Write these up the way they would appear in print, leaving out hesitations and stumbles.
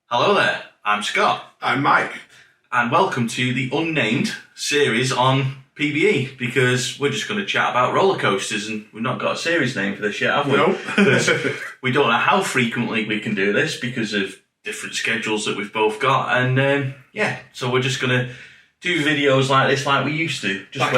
Hello there, I'm Scott. I'm Mike. And welcome to the unnamed series on PBE, because we're just going to chat about roller coasters and we've not got a series name for this yet, have we? No. Because we don't know how frequently we can do this because of different schedules that we've both got. And so we're just going to do videos like this like we used to. Just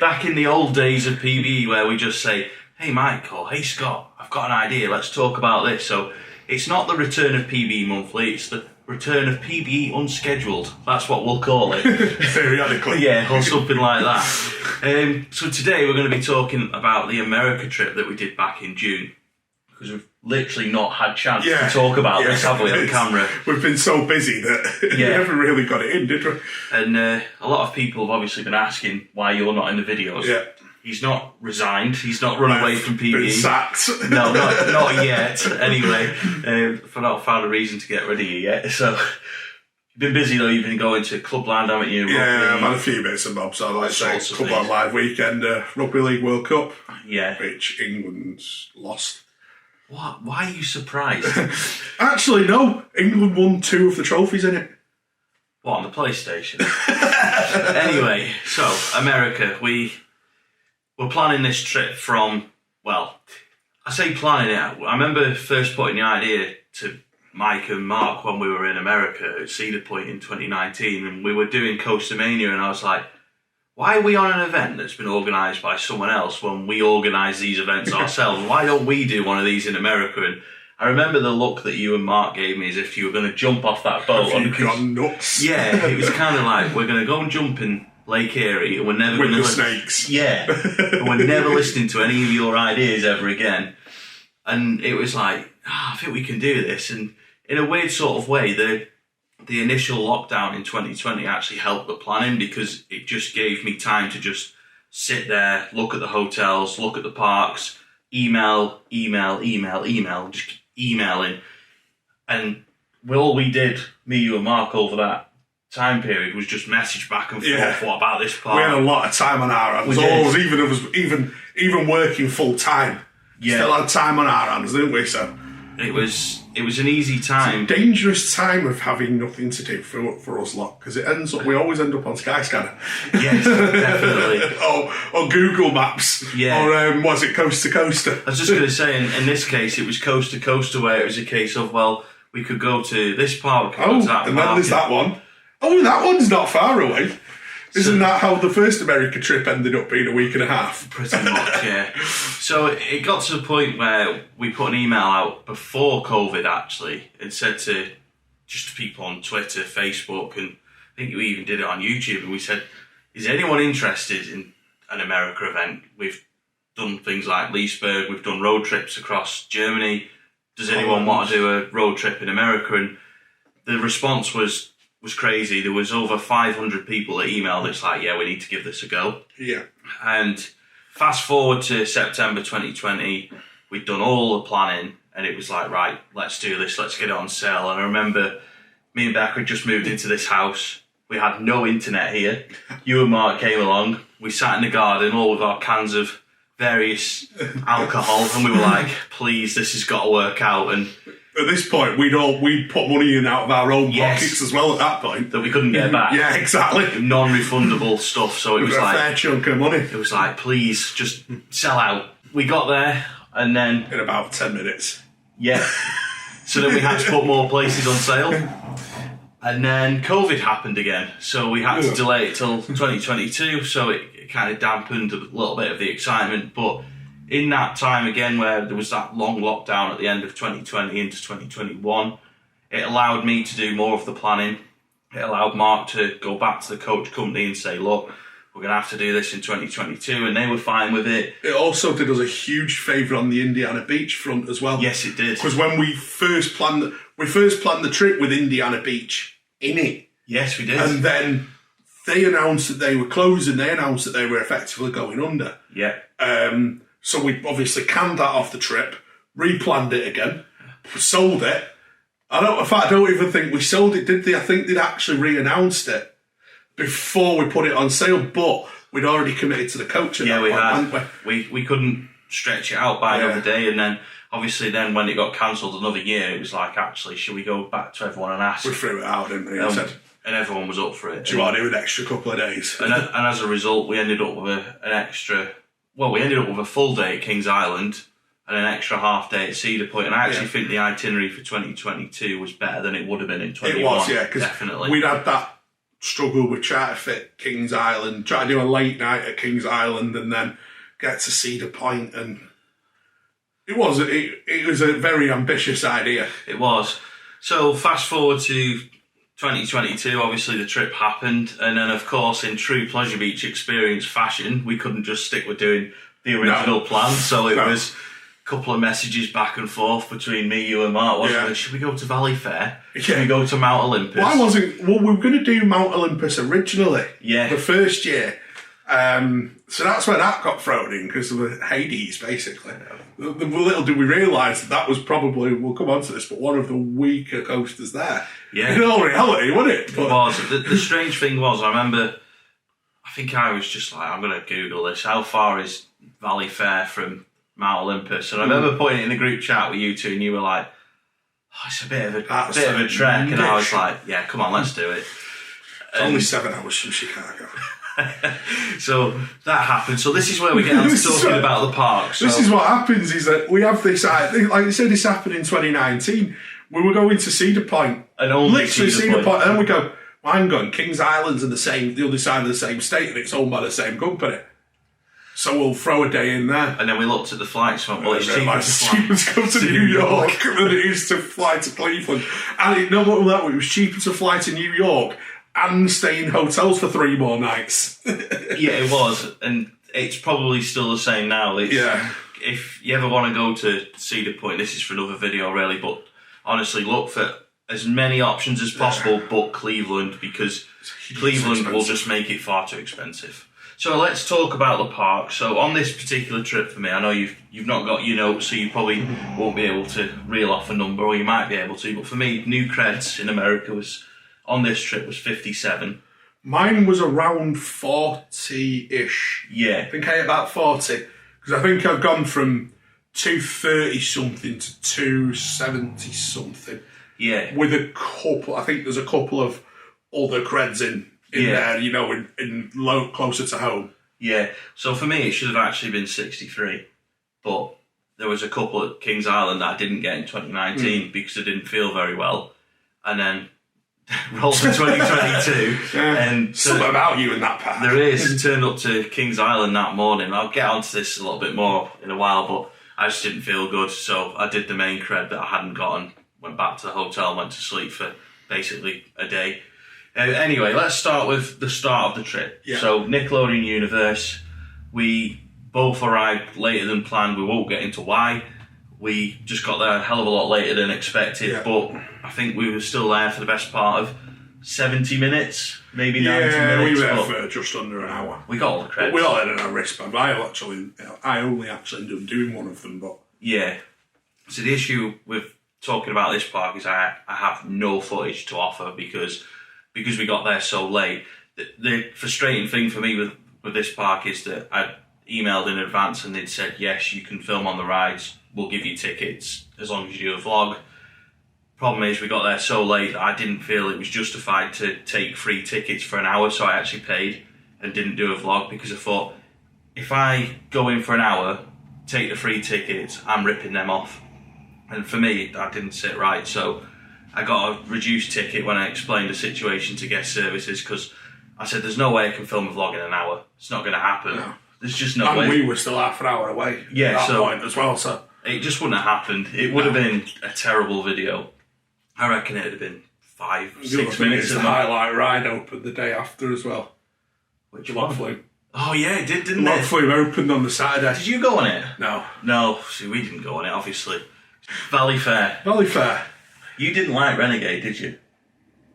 back in the old days of PBE, where we just say, hey Mike, or hey Scott, I've got an idea, let's talk about this. So it's not the return of PBE monthly, it's the return of PBE unscheduled. That's what we'll call it. Periodically. Yeah, or something like that. So today we're going to be talking about the America trip that we did back in June, because we've literally not had chance to talk about this, have we, on camera? We've been so busy that we never really got it in, did we? And a lot of people have obviously been asking why you're not in the videos. Yeah. He's not resigned. He's not run away from PBE. Been sacked. No, not yet. Anyway, I've not found a reason to get rid of you yet. So you've been busy though. You've been going to Clubland, haven't you? Yeah, I've had a few bits and bobs. So like say Clubland Live weekend, Rugby League World Cup. Yeah, which England's lost. What? Why are you surprised? Actually, no. England won 2 of the trophies in it. What, on the PlayStation? Anyway, so America, we're planning this trip from, well, I say planning it. I remember first putting the idea to Mike and Mark when we were in America at Cedar Point in 2019, and we were doing Costa Mania, and I was like, why are we on an event that's been organised by someone else when we organise these events ourselves? Why don't we do one of these in America? And I remember the look that you and Mark gave me as if you were going to jump off that boat. Have you gone nuts? Yeah, it was kind of like, we're going to go and jump in Lake Erie, and we're never with going the snakes. Yeah, and we're never listening to any of your ideas ever again. And it was like, I think we can do this. And in a weird sort of way, the initial lockdown in 2020 actually helped the planning, because it just gave me time to just sit there, look at the hotels, look at the parks, email, just keep emailing. And all we did, me, you and Mark, over that time period was just message back and forth. What about this part? We had a lot of time on our hands. Even working full time. Yeah. Still had time on our hands, didn't we? So it was an easy time. It's a dangerous time of having nothing to do for us lot, because it ends up, we always end up on Skyscanner. Yes, definitely. or Google Maps. Yeah. Or was it Coast to Coaster? I was just going to say, in this case, it was Coast to Coaster, where it was a case of, well, we could go to this park, we could go to that park. And then there's that one. Oh, that one's not far away. Isn't that how the first America trip ended up being a week and a half? Pretty much, yeah. So it got to the point where we put an email out before COVID, actually, and said to just people on Twitter, Facebook, and I think we even did it on YouTube, and we said, is anyone interested in an America event? We've done things like Leesburg, we've done road trips across Germany. Does anyone want to do a road trip in America? And the response was crazy. There was over 500 people that emailed. It's like, yeah, we need to give this a go. Yeah. And fast forward to September 2020, we'd done all the planning, and it was like, right, let's do this, let's get it on sale. And I remember me and Becca had just moved into this house. We had no internet here. You and Mark came along. We sat in the garden, all with our cans of various alcohol, and we were like, please, this has got to work out. And at this point, we'd put money in out of our own pockets as well at that point. That we couldn't get back. Yeah, exactly. Non-refundable stuff. So it was like a fair chunk of money. It was like, please, just sell out. We got there, and then in about 10 minutes. Yeah. So then we had to put more places on sale. And then COVID happened again. So we had to delay it till 2022. So it kind of dampened a little bit of the excitement. But in that time again, where there was that long lockdown at the end of 2020 into 2021, it allowed me to do more of the planning. It allowed Mark to go back to the coach company and say, look, we're going to have to do this in 2022, and they were fine with it. It also did us a huge favour on the Indiana Beach front as well. Yes, it did. Because when we first planned the trip with Indiana Beach in it. Yes, we did. And then they announced that they were closing. They announced that they were effectively going under. Yeah. So we obviously canned that off the trip, replanned it again, sold it. I don't even think we sold it, did they? I think they'd actually re-announced it before we put it on sale, but we'd already committed to the coach at that point, we couldn't stretch it out by another day, and then obviously then when it got cancelled another year, it was like, actually, should we go back to everyone and ask? We threw it out, didn't we? And everyone was up for it. Do you want to do an extra couple of days? And as a result, we ended up with we ended up with a full day at Kings Island and an extra half day at Cedar Point. And I actually think the itinerary for 2022 was better than it would have been in 2021. It was, yeah, because definitely. We'd had that struggle with trying to fit Kings Island, try to do a late night at Kings Island and then get to Cedar Point, and it was a very ambitious idea. It was. So fast forward to 2022, obviously the trip happened, and then of course in true Pleasure Beach experience fashion, we couldn't just stick with doing the original plan, so it was a couple of messages back and forth between me, you and Mark, wasn't it? Should we go to Valley Fair? Should we go to Mount Olympus? Well, we were going to do Mount Olympus originally, the first year. So that's where that got thrown in, because of the Hades, basically. Little did we realise that was probably, we'll come on to this, but one of the weaker coasters there. Yeah. In all reality, wasn't it? It was. The strange thing was, I remember, I think I was just like, I'm going to Google this. How far is Valley Fair from Mount Olympus? And I remember putting it in a group chat with you two, and you were like, oh, it's a bit of a trek. And I was like, yeah, come on, let's do it. It's only 7 hours from Chicago. So that happened. So this is where we get on to talking about the park. So this is what happens, is that we have this, like I said, this happened in 2019. We were going to Cedar Point. And only literally Cedar Point. And then we go, well, hang on, Kings Island's in the other side of the same state, and it's owned by the same company. So we'll throw a day in there. And then we looked at the flights and went, well, it's cheaper to come to New York than it is to fly to Cleveland. And it was cheaper to fly to New York and stay in hotels for 3 more nights. Yeah, it was. And it's probably still the same now. If you ever want to go to Cedar Point, this is for another video, really, but honestly, look for as many options as possible, but Cleveland, because Cleveland will just make it far too expensive. So let's talk about the park. So on this particular trip for me, I know you've not got your notes, so you probably won't be able to reel off a number, or you might be able to, but for me, new creds in America on this trip was 57. Mine was around 40-ish. Yeah. I think I hit about 40. Because I think I've gone from 230-something to 270-something. Yeah. With a couple, I think there's a couple of other creds in there, in low, closer to home. Yeah. So for me, it should have actually been 63. But there was a couple at Kings Island that I didn't get in 2019 because I didn't feel very well. And then rolled to 2022. And something about you in that path. There is. Turned up to Kings Island that morning. I'll get onto this a little bit more in a while, but I just didn't feel good. So I did the main cred that I hadn't gotten, went back to the hotel, went to sleep for basically a day. Anyway, let's start with the start of the trip. Yeah. So Nickelodeon Universe, we both arrived later than planned. We won't get into why. We just got there a hell of a lot later than expected, but I think we were still there for the best part of 70 minutes, maybe 90 minutes. Yeah, we were there for just under an hour. We got all the credits. We all had our wristband. I only actually ended up doing one of them, but... Yeah. So the issue with talking about this park is I have no footage to offer because we got there so late. The frustrating thing for me with this park is that I emailed in advance and they'd said, yes, you can film on the rides, we'll give you tickets as long as you do a vlog. Problem is, we got there so late that I didn't feel it was justified to take free tickets for an hour, so I actually paid and didn't do a vlog because I thought, if I go in for an hour, take the free tickets, I'm ripping them off. And for me, that didn't sit right, so I got a reduced ticket when I explained the situation to guest services because I said, there's no way I can film a vlog in an hour. It's not going to happen. No. There's just no way. And we were still half an hour away at that point as well, so... It just wouldn't have happened. It would have been a terrible video. I reckon it would have been 5-6 minutes. The highlight ride opened the day after as well. Which one? Flume. Oh yeah, it did, didn't it? The Flume opened on the Saturday. Did you go on it? No. No, see, we didn't go on it, obviously. Valley Fair. Valley Fair. You didn't like Renegade, did you?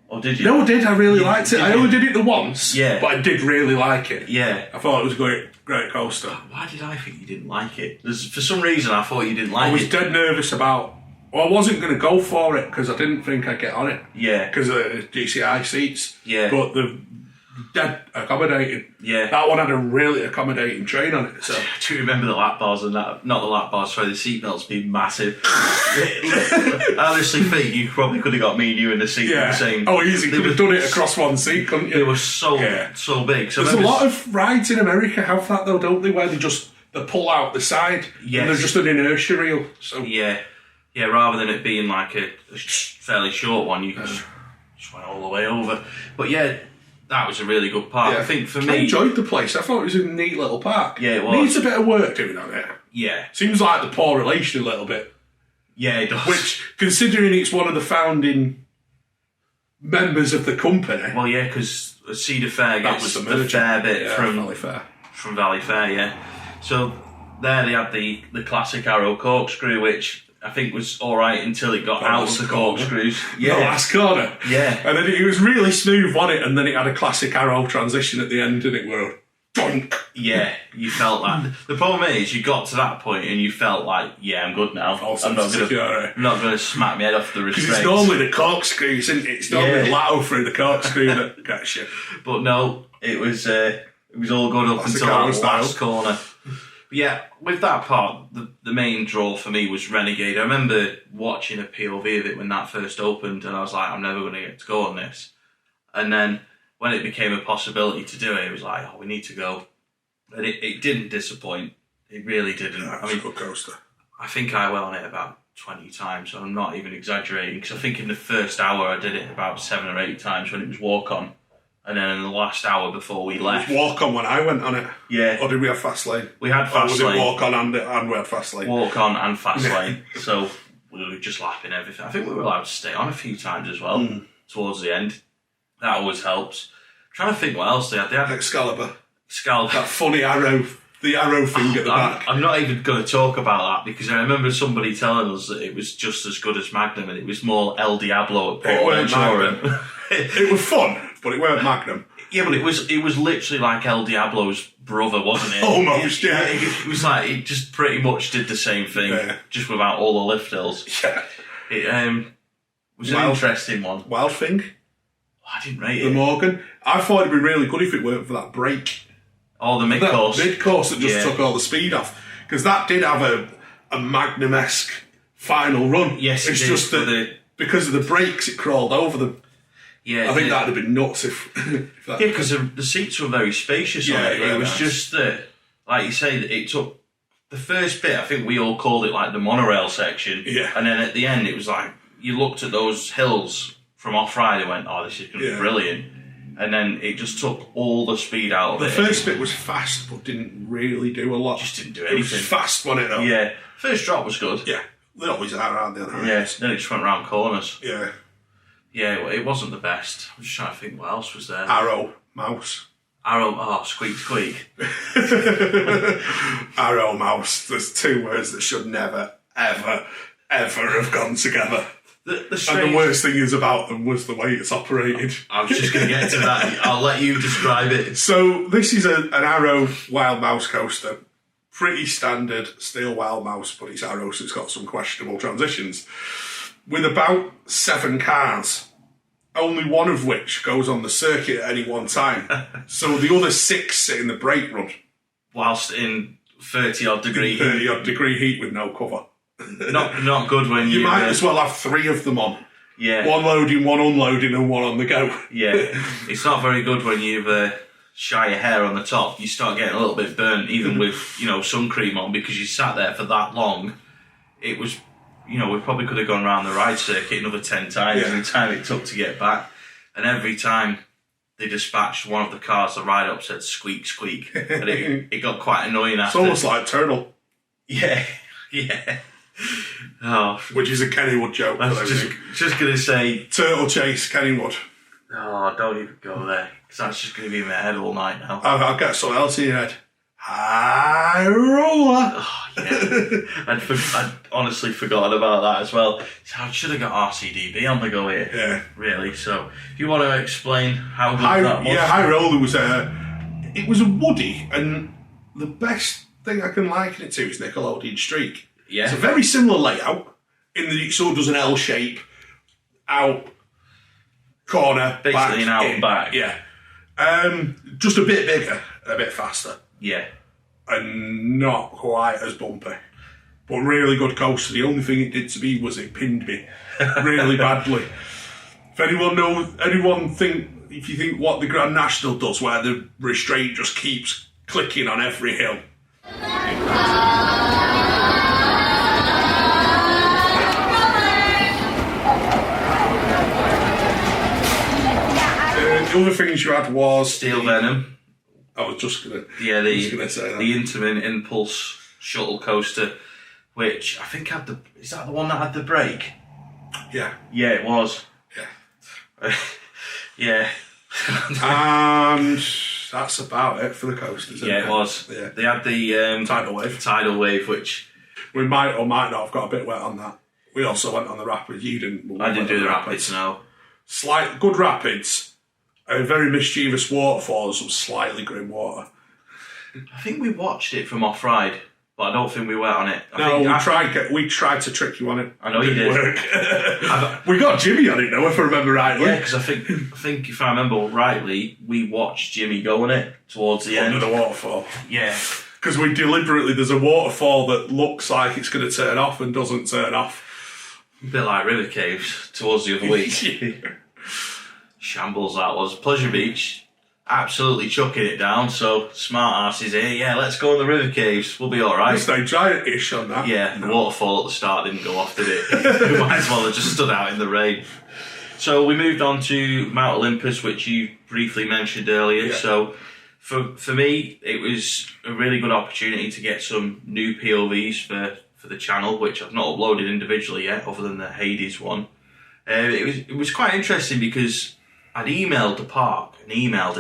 Or did you? No, I did. I really liked it. I only did it the once, but I did really like it. Yeah. I thought it was a great coaster. Why did I think you didn't like it? For some reason, I thought you didn't like it. I was dead nervous about... Well, I wasn't going to go for it because I didn't think I'd get on it. Yeah. Because of the GCI seats. Yeah. But the dead accommodating. Yeah. That one had a really accommodating train on it. So Do you remember the lap bars and that? Not the lap bars, sorry, the seat belts being massive. I honestly think you probably could have got me and you in the seat yeah. the same. Oh, easy. Could have done it across one seat, couldn't you? They were so big. So there's a lot of rides in America have that though, don't they? Where they pull out the side. Yes. And they're just an inertia reel. So yeah, rather than it being like a fairly short one, you can just went all the way over. But yeah, that was a really good park. Yeah. I think for me, I enjoyed the place. I thought it was a neat little park. Yeah, it was. Needs a bit of work doing on it. Yeah. Seems like the poor relation a little bit. Yeah, it does. Which, considering it's one of the founding members of the company. Well, yeah, because Cedar Fair gets the fair bit from Valley Fair. From Valley Fair, yeah. So there they had the classic Arrow corkscrew, which I think was all right until it got out of the corkscrews. Yeah, the last corner. Yeah. And then it was really smooth on it, and then it had a classic Arrow transition at the end, and it were donk. Yeah, you felt that. The problem is, you got to that point and you felt like, yeah, I'm good now. I'm not going to smack my head off the restraints. Because it's normally the corkscrew, isn't it? It's normally the lateral through the corkscrew that gets you. But no, it was all good up until that last corner. But yeah, with that part, the main draw for me was Renegade. I remember watching a POV of it when that first opened, and I was like, I'm never going to get to go on this. And then when it became a possibility to do it was like, oh, we need to go. And it didn't disappoint. It really didn't. Yeah, it's a good coaster. I think I went on it about 20 times, so I'm not even exaggerating, because I think in the first hour I did it about 7 or 8 times when it was walk on. And then in the last hour before we left. It was walk on when I went on it. Yeah. Or did we have fast lane? We had fast lane. Was it walk on and we had fast lane? Walk on and fast lane. So we were just lapping everything. I think we were allowed to stay on a few times as well towards the end. That always helps. I'm trying to think what else they had. They had Excalibur. That funny arrow, the arrow thing at the back. I'm not even going to talk about that because I remember somebody telling us that it was just as good as Magnum and it was more El Diablo at Port Ventura. It was fun, but it weren't Magnum. Yeah, but it was literally like El Diablo's brother, wasn't it? Almost, yeah. It was like, it just pretty much did the same thing, just without all the lift hills. Yeah. It was an interesting one. Wild Thing. I didn't rate it. The Morgan. I thought it'd be really good if it weren't for that break. Oh, the mid-course. That mid-course that just took all the speed off. Because that did have a Magnum-esque final run. Yes, it's just that because of the brakes, it crawled over them. Yeah, I think that'd have been nuts if that... Yeah, because the seats were very spacious on it. It was just that, like you say, that it took the first bit, I think we all called it like the monorail section. Yeah. And then at the end, it was like, you looked at those hills from off-ride and went, oh, this is going to be brilliant. And then it just took all the speed out of it. The first bit was fast, but didn't really do a lot. Just didn't do anything. It was fast, wasn't it, though? Yeah. First drop was good. Yeah. They always are, aren't they? Yeah, then it just went round corners. Yeah. Yeah, it wasn't the best. I'm just trying to think what else was there. Arrow, mouse. Arrow, squeak, squeak. Arrow, mouse. There's 2 words that should never, ever, ever have gone together. And the worst thing is about them was the way it's operated. I was just going to get to that. I'll let you describe it. So this is an Arrow Wild Mouse coaster. Pretty standard steel Wild Mouse, but it's Arrow, so it's got some questionable transitions. With about 7 cars, only one of which goes on the circuit at any one time. So the other 6 sit in the brake run. Whilst in 30-odd degree heat. 30-odd degree heat with no cover. Not good when you might as well have 3 of them on. Yeah. 1 loading, 1 unloading, and 1 on the go. Yeah. It's not very good when you've shy your hair on the top. You start getting a little bit burnt, even with sun cream on, because you sat there for that long. It was, we probably could have gone around the ride circuit another 10 times in the time it took to get back. And every time they dispatched one of the cars, the ride up said squeak, squeak. And it got quite annoying after. It's almost like Turtle. Yeah. Yeah. Oh, which is a Kennywood joke. I was just going to say... Turtle Chase, Kennywood. Oh, don't even go there, because that's just going to be in my head all night now. I'll get something else in your head. High roller. Oh, yeah. I'd honestly forgotten about that as well. So I should have got RCDB on the go here. Yeah. Really, so if you want to explain how good that was... Yeah, High Roller was it was a woody, and the best thing I can liken it to is Nickelodeon Streak. Yeah. It's a very similar layout in that it sort of does an L shape, out, corner, basically back, an out and back. Yeah. Just a bit bigger, a bit faster, Yeah. and not quite as bumpy. But really good coaster. The only thing it did to me was it pinned me really badly. If if you think what the Grand National does, where the restraint just keeps clicking on every hill. The other things you had was Steel Venom. I was just gonna say that. The Intamin Impulse shuttle coaster, which I think had is that the one that had the brake? Yeah. Yeah, it was. Yeah. Yeah. And that's about it for the coasters. Yeah, it was. Yeah. They had the tidal wave, which we might or might not have got a bit wet on that. We also went on the rapids. You didn't. I didn't do the rapids. No. Slight good rapids. A very mischievous waterfall, some slightly grim water. I think we watched it from off-ride, but I don't think we went on it. We tried to trick you on it. I know you did. Work. We got Jimmy on it now, if I remember rightly. Yeah, because I think if I remember rightly, we watched Jimmy go on it towards the end. Under the waterfall. Yeah. Because there's a waterfall that looks like it's going to turn off and doesn't turn off. A bit like River Caves towards the other week. Yeah. Shambles that was. Pleasure Beach, absolutely chucking it down, so smart asses here. Yeah, let's go on the River Caves, we'll be alright. Stay giant-ish on that. Yeah, the waterfall at the start didn't go off, did it? We might as well have just stood out in the rain. So we moved on to Mount Olympus, which you briefly mentioned earlier. Yeah. So for me, it was a really good opportunity to get some new POVs for the channel, which I've not uploaded individually yet, other than the Hades one. It was quite interesting because I'd emailed the park and emailed,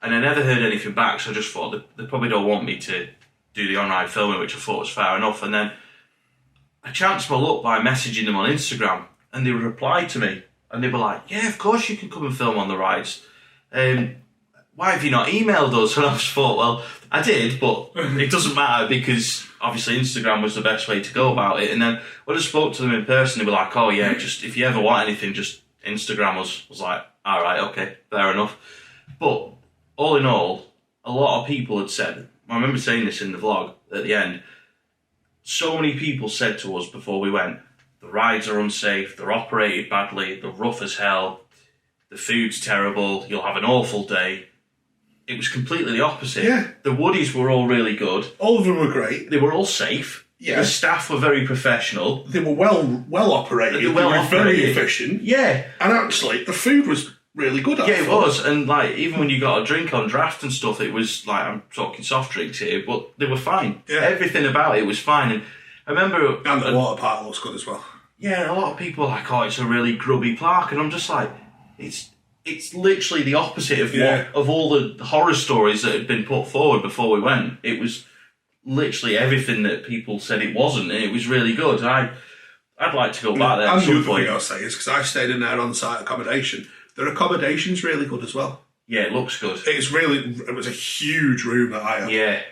and I never heard anything back, so I just thought they probably don't want me to do the on-ride filming, which I thought was fair enough. And then I chanced my luck by messaging them on Instagram, and they replied to me, and they were like, yeah, of course you can come and film on the rides. Why have you not emailed us? And I just thought, well, I did, but it doesn't matter because obviously Instagram was the best way to go about it. And then when I spoke to them in person, they were like, oh yeah, just if you ever want anything, just Instagram us. I was like, all right, okay, fair enough. But all in all, a lot of people had said, I remember saying this in the vlog at the end, so many people said to us before we went, the rides are unsafe, they're operated badly, they're rough as hell, the food's terrible, you'll have an awful day. It was completely the opposite. Yeah. The Woodies were all really good. All of them were great. They were all safe. Yeah. The staff were very professional. They were well operated. They were very efficient. Yeah. And actually, the food was really good. Yeah, it was. And like, even when you got a drink on draft and stuff, it was like, I'm talking soft drinks here, but they were fine. Yeah. Everything about it was fine. And I remember... And the water park looks good as well. Yeah, a lot of people are like, oh, it's a really grubby park. And I'm just like, it's literally the opposite of all the horror stories that had been put forward before we went. It was literally everything that people said it wasn't, and it was really good. I'd like to go back there at some point. Thing I'll say is, because I stayed in their on-site accommodation, their accommodation's really good as well. Yeah, it looks good. It was a huge room that I had. Yeah.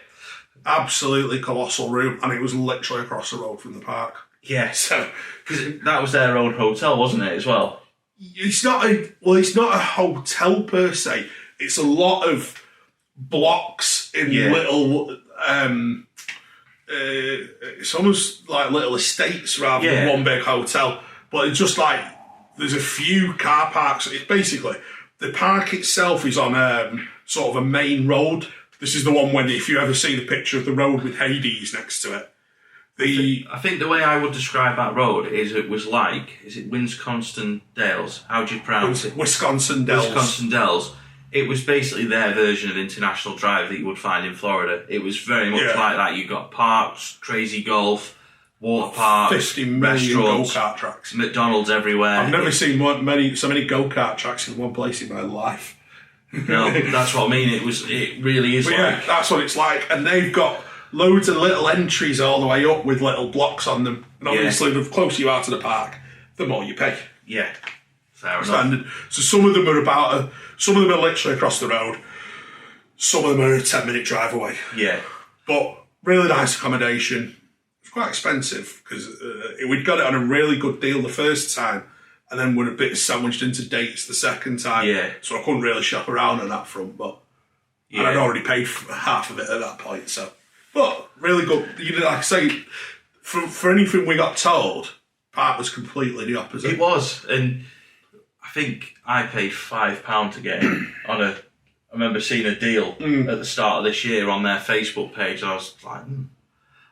Absolutely colossal room, and it was literally across the road from the park. Yeah, so because that was their own hotel, wasn't it, as well? It's not a hotel per se. It's a lot of blocks in little. It's almost like little estates rather than one big hotel. But it's just like there's a few car parks. It's basically the park itself is on sort of a main road. This is the one when if you ever see the picture of the road with Hades next to it. I think the way I would describe that road is it Wisconsin Dells? How do you pronounce it? Wisconsin Dells. Wisconsin Dells. It was basically their version of International Drive that you would find in Florida. It was very much like that. You got parks, crazy golf, water parks, 50 million go-kart tracks. McDonald's everywhere. I've never seen so many go-kart tracks in one place in my life. No, that's what I mean. It really is Yeah, that's what it's like. And they've got loads of little entries all the way up with little blocks on them. And obviously, the closer you are to the park, the more you pay. Yeah, fair Standard. enough. So some of them are literally across the road. Some of them are a 10-minute drive away. Yeah. But really nice accommodation. It's quite expensive because we'd got it on a really good deal the first time. and then we're a bit sandwiched into dates the second time. Yeah. So I couldn't really shop around on that front, but and I'd already paid for half of it at that point. So, but really good. You know, like I say, for anything we got told, part was completely the opposite. It was, and I think I paid £5 to get in on a. I remember seeing a deal at the start of this year on their Facebook page, and I was like,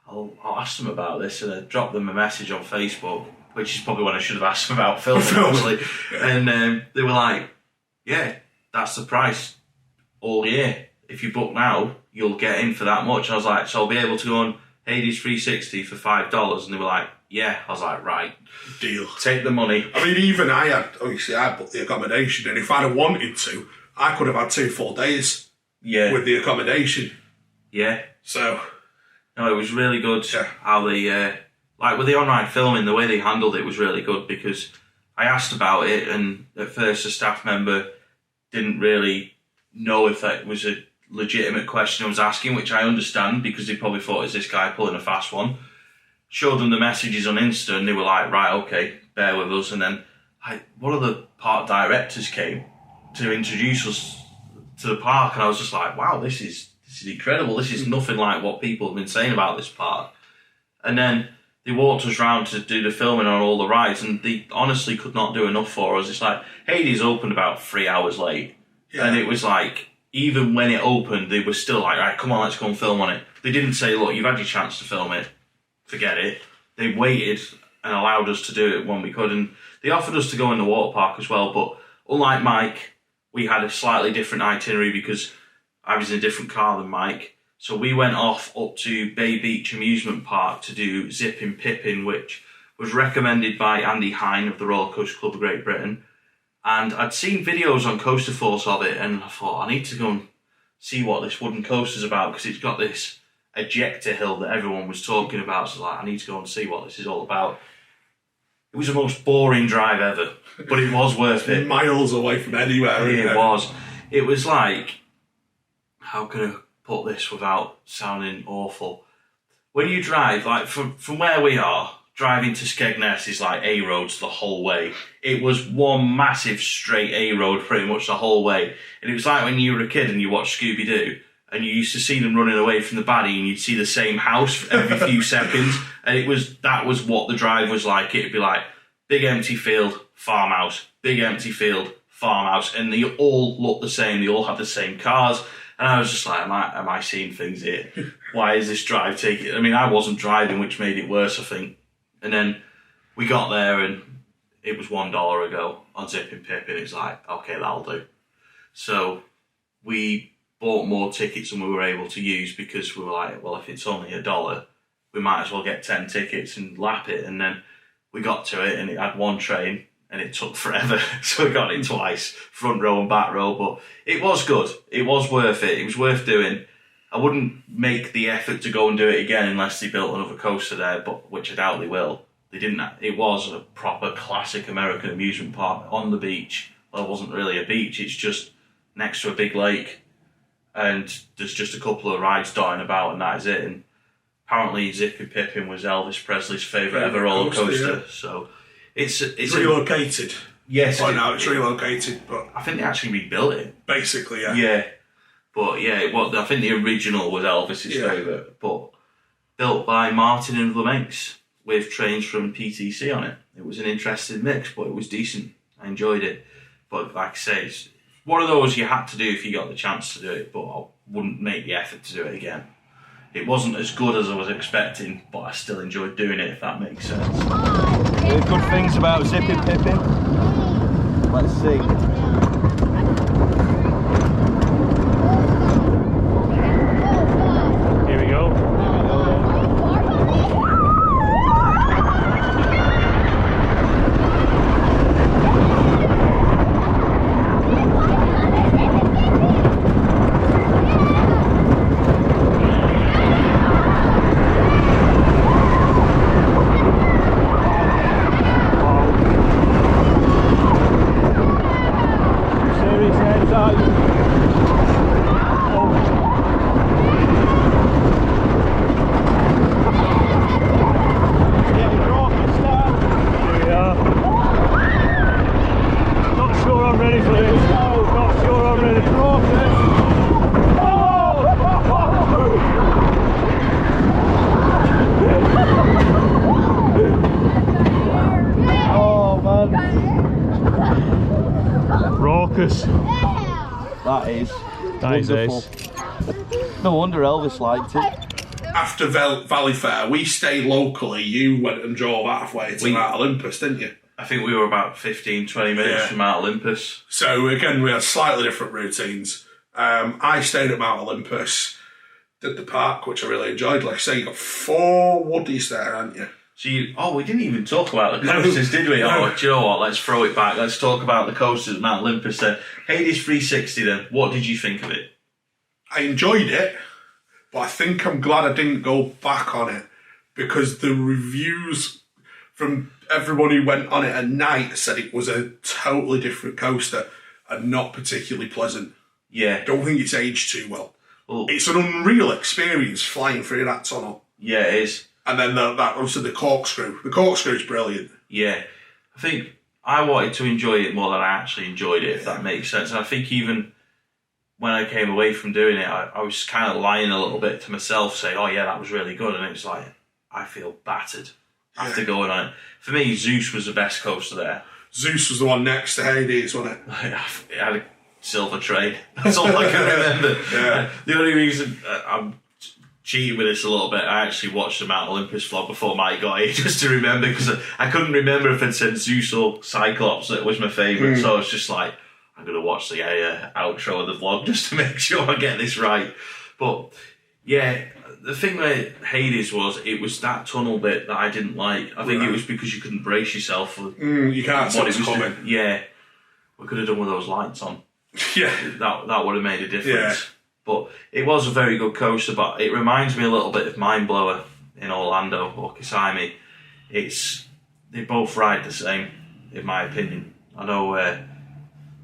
I'll ask them about this, and I dropped them a message on Facebook, which is probably when I should have asked them about filming, actually. And they were like, yeah, that's the price all year. If you book now, you'll get in for that much. I was like, so I'll be able to go on Hades 360 for $5, and they were like, yeah. I was like, right, deal. Take the money. I mean, even I booked the accommodation, and if I'd have wanted to, I could have had 2 full days with the accommodation. Yeah. So. No, it was really good how they, like with the online filming, the way they handled it was really good, because I asked about it, and at first a staff member didn't really know if that was a legitimate question I was asking, which I understand, because they probably thought, is this guy pulling a fast one? Showed them the messages on Insta, and they were like, right, okay, bear with us. And then one of the park directors came to introduce us to the park, and I was just like, wow, this is incredible. This is nothing like what people have been saying about this park. And then they walked us round to do the filming on all the rides, and they honestly could not do enough for us. It's like, Hades opened about 3 hours late, and it was like, even when it opened, they were still like, right, come on, let's go and film on it. They didn't say, look, you've had your chance to film it, forget it. They waited and allowed us to do it when we could, and they offered us to go in the water park as well, but unlike Mike, we had a slightly different itinerary because I was in a different car than Mike. So we went off up to Bay Beach Amusement Park to do Zippin' Pippin, which was recommended by Andy Hine of the Roller Coaster Club of Great Britain. And I'd seen videos on Coaster Force of it, and I thought, I need to go and see what this wooden coaster's about, because it's got this ejector hill that everyone was talking about. So I need to go and see what this is all about. It was the most boring drive ever, but it was worth it. Miles away from anywhere. It was. It was like, how can I put this without sounding awful? When you drive, like from where we are, driving to Skegness is like A roads the whole way. It was one massive straight A road pretty much the whole way. And it was like when you were a kid and you watched Scooby-Doo, and you used to see them running away from the baddie, and you'd see the same house every few seconds. And that was what the drive was like. It'd be like, big empty field, farmhouse, big empty field, farmhouse. And they all looked the same. They all had the same cars. And I was just like, am I seeing things here? Why is this drive taking... I mean, I wasn't driving, which made it worse, I think. And then we got there, and it was $1 ago on Zippin' Pippin. It's like, okay, that'll do. So we bought more tickets than we were able to use, because we were like, well, if it's only $1, we might as well get 10 tickets and lap it. And then we got to it, and it had one train, and it took forever. So we got it twice, front row and back row. But it was good. It was worth it. It was worth doing. I wouldn't make the effort to go and do it again unless they built another coaster there, but which I doubt they will. They didn't. It was a proper classic American amusement park on the beach. Well, it wasn't really a beach. It's just next to a big lake, and there's just a couple of rides dotting about, and that is it. And apparently Zippin' Pippin was Elvis Presley's favourite ever roller coaster. Yeah. So it's relocated. Yes. By now it's relocated, but I think they actually rebuilt it. Basically, yeah. Yeah. But yeah, I think the original was Elvis's favourite, but built by Martin and Vlaminx with trains from PTC on it. It was an interesting mix, but it was decent. I enjoyed it. But like I say, it's one of those you had to do if you got the chance to do it, but I wouldn't make the effort to do it again. It wasn't as good as I was expecting, but I still enjoyed doing it, if that makes sense. Good things about Zippin' Pippin. Let's see. focus. That is wonderful. ace. No wonder Elvis liked it. After Valley Fair, we stayed locally. You went and drove halfway to Mount Olympus, didn't you? I think we were about 15, 20 minutes from Mount Olympus. So again, we had slightly different routines. I stayed at Mount Olympus, did the park, which I really enjoyed. Like I say, you got 4 woodies there, haven't you? So we didn't even talk about the coasters, did we? No. Oh, do you know what? Let's throw it back. Let's talk about the coasters at Mount Olympus then. Hades 360 then, what did you think of it? I enjoyed it, but I think I'm glad I didn't go back on it because the reviews from everyone who went on it at night said it was a totally different coaster and not particularly pleasant. Yeah. Don't think it's aged too well. It's an unreal experience flying through that tunnel. Yeah, it is. And then also the corkscrew. The corkscrew's brilliant. Yeah. I think I wanted to enjoy it more than I actually enjoyed it, if that makes sense. And I think even when I came away from doing it, I was kind of lying a little bit to myself, saying, oh yeah, that was really good. And it was like, I feel battered after going on it. For me, Zeus was the best coaster there. Zeus was the one next to Hades, wasn't it? It had a silver tray. That's all I can remember. Yeah. The only reason I'm cheating with this a little bit, I actually watched the Mount Olympus vlog before Mike got here just to remember, because I couldn't remember if it said Zeus or Cyclops that was my favourite. So I was just like, I'm going to watch the outro of the vlog just to make sure I get this right. But yeah, the thing with Hades was, it was that tunnel bit that I didn't like. I think it was because you couldn't brace yourself for you can't see what's coming. Yeah. We could have done with those lights on. Yeah. That would have made a difference. Yeah. But it was a very good coaster, but it reminds me a little bit of Mind Blower in Orlando or Kissimmee. They both ride the same, in my opinion. I know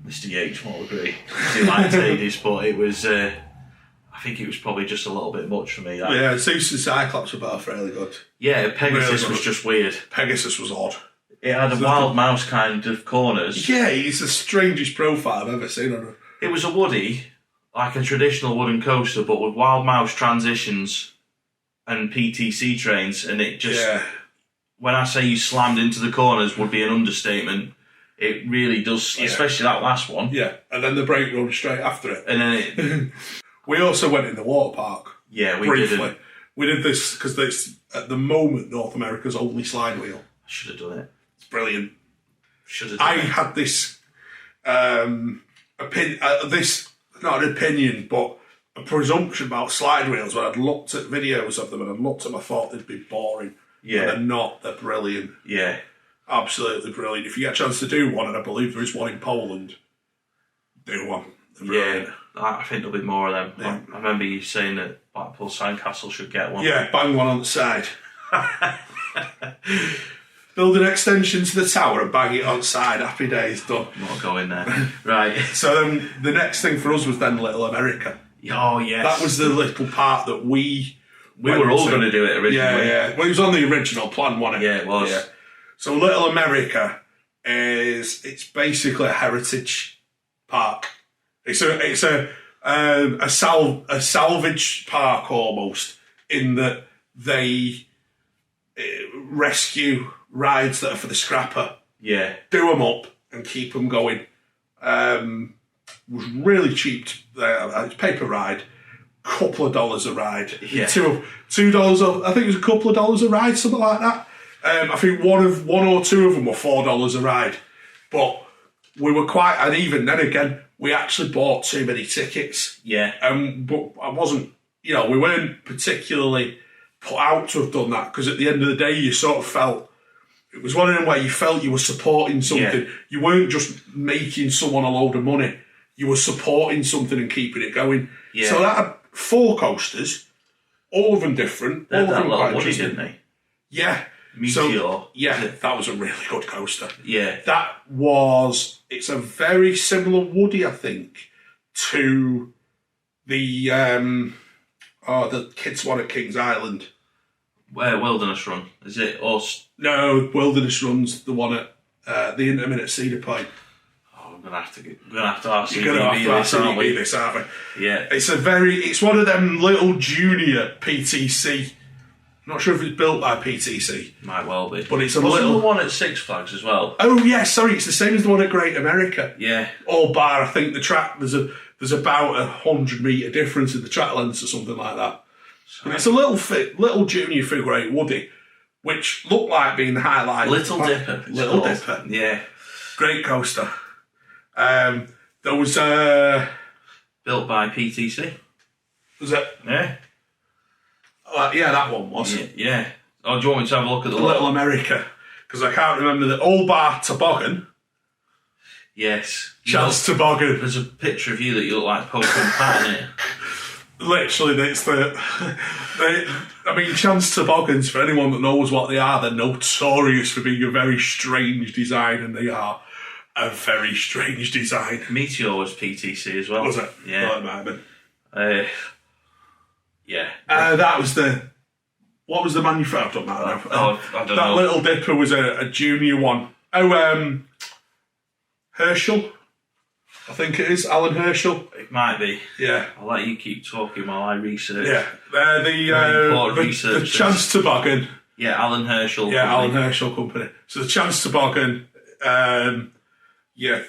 Mr. Yates won't agree. He liked Hades, but it was... I think it was probably just a little bit much for me. Yeah, Zeus and Cyclops were both really good. Yeah, Pegasus was just weird. Pegasus was odd. It had a wild mouse kind of corners. Yeah, he's the strangest profile I've ever seen on it. It was a woody, like a traditional wooden coaster, but with wild mouse transitions and PTC trains, and it just... Yeah. When I say you slammed into the corners would be an understatement. It really does, especially that last one. Yeah, and then the brake run straight after it. And then it... We also went in the water park. Yeah, we briefly. did. We did this because it's at the moment North America's only slide wheel. I should have done it. It's brilliant. Should have done I had this not an opinion, but a presumption about slide wheels when I'd looked at videos of them and I'd looked at them, I thought they'd be boring. Yeah. But they're not. They're brilliant. Yeah. Absolutely brilliant. If you get a chance to do one, and I believe there is one in Poland, do one. They're brilliant. Yeah. I think there'll be more of them. Yeah. I remember you saying that Blackpool Sandcastle should get one. Yeah, bang one on the side. Build an extension to the tower and bang it on side. Happy days, done. Not going there. Right. So the next thing for us was then Little America. Oh, yes. That was the little part that we were all going to do it originally. Yeah. Well, it was on the original plan, wasn't it? Yeah, it was. Yeah. So Little America it's basically a heritage park. It's a salvage park almost, in that they rescue rides that are for the scrapper. Yeah. Do them up and keep them going. Was really cheap. It's paper ride, couple of dollars a ride. Yeah. $2. I think it was a couple of dollars a ride, something like that. I think one or two of them were $4 a ride, but we were quite. And even then again, we actually bought too many tickets. Yeah. But I wasn't. We weren't particularly put out to have done that, because at the end of the day, you sort of felt. It was one of them where you felt you were supporting something. Yeah. You weren't just making someone a load of money. You were supporting something and keeping it going. Yeah. So that had 4 coasters, all of them different. They all had of them that quite little woody, interesting. didn't they? Yeah. Meteor. That was a really good coaster. Yeah. It's a very similar woody, I think, to the kids one at Kings Island. Where Wilderness Run, is it? Or no, Wilderness Run's the one at the Intamin at Cedar Point. Oh, I'm gonna have to ask you. You're gonna have to ask this, aren't we? Yeah. It's one of them little junior PTC not sure if it's built by PTC. Might well be. But it's a Wasn't little... the one at Six Flags as well? Oh, yeah, sorry, it's the same as the one at Great America. Yeah. All bar, I think, the track, there's about 100 metre difference in the track lengths or something like that. But it's a little junior figure eight Woody, which looked like being the highlight. Little Dipper. Little Dipper. Yeah. Great coaster. There was... Built by PTC. Was it? Yeah. Yeah, that one was. Yeah. Oh, do you want me to have a look at the Little America? Because I can't remember the All Bar Toboggan. Yes. Chance Toboggan. There's a picture of you that you look like Poker and Pat in it. Literally, it's Chance Toboggans, for anyone that knows what they are, they're notorious for being a very strange design, and they are a very strange design. Meteor was PTC as well. Was it? Yeah. Well, it might have been. Yeah. That was what was the manufacturer? I don't know. I don't know. That Little Dipper was a junior one. Oh, Herschel, I think it is, Alan Herschel. It might be. Yeah. I'll let you keep talking while I research. Yeah. The Chance Toboggan. Yeah, Alan Herschel. Yeah, Company. Alan Herschel Company. So the Chance Toboggan, the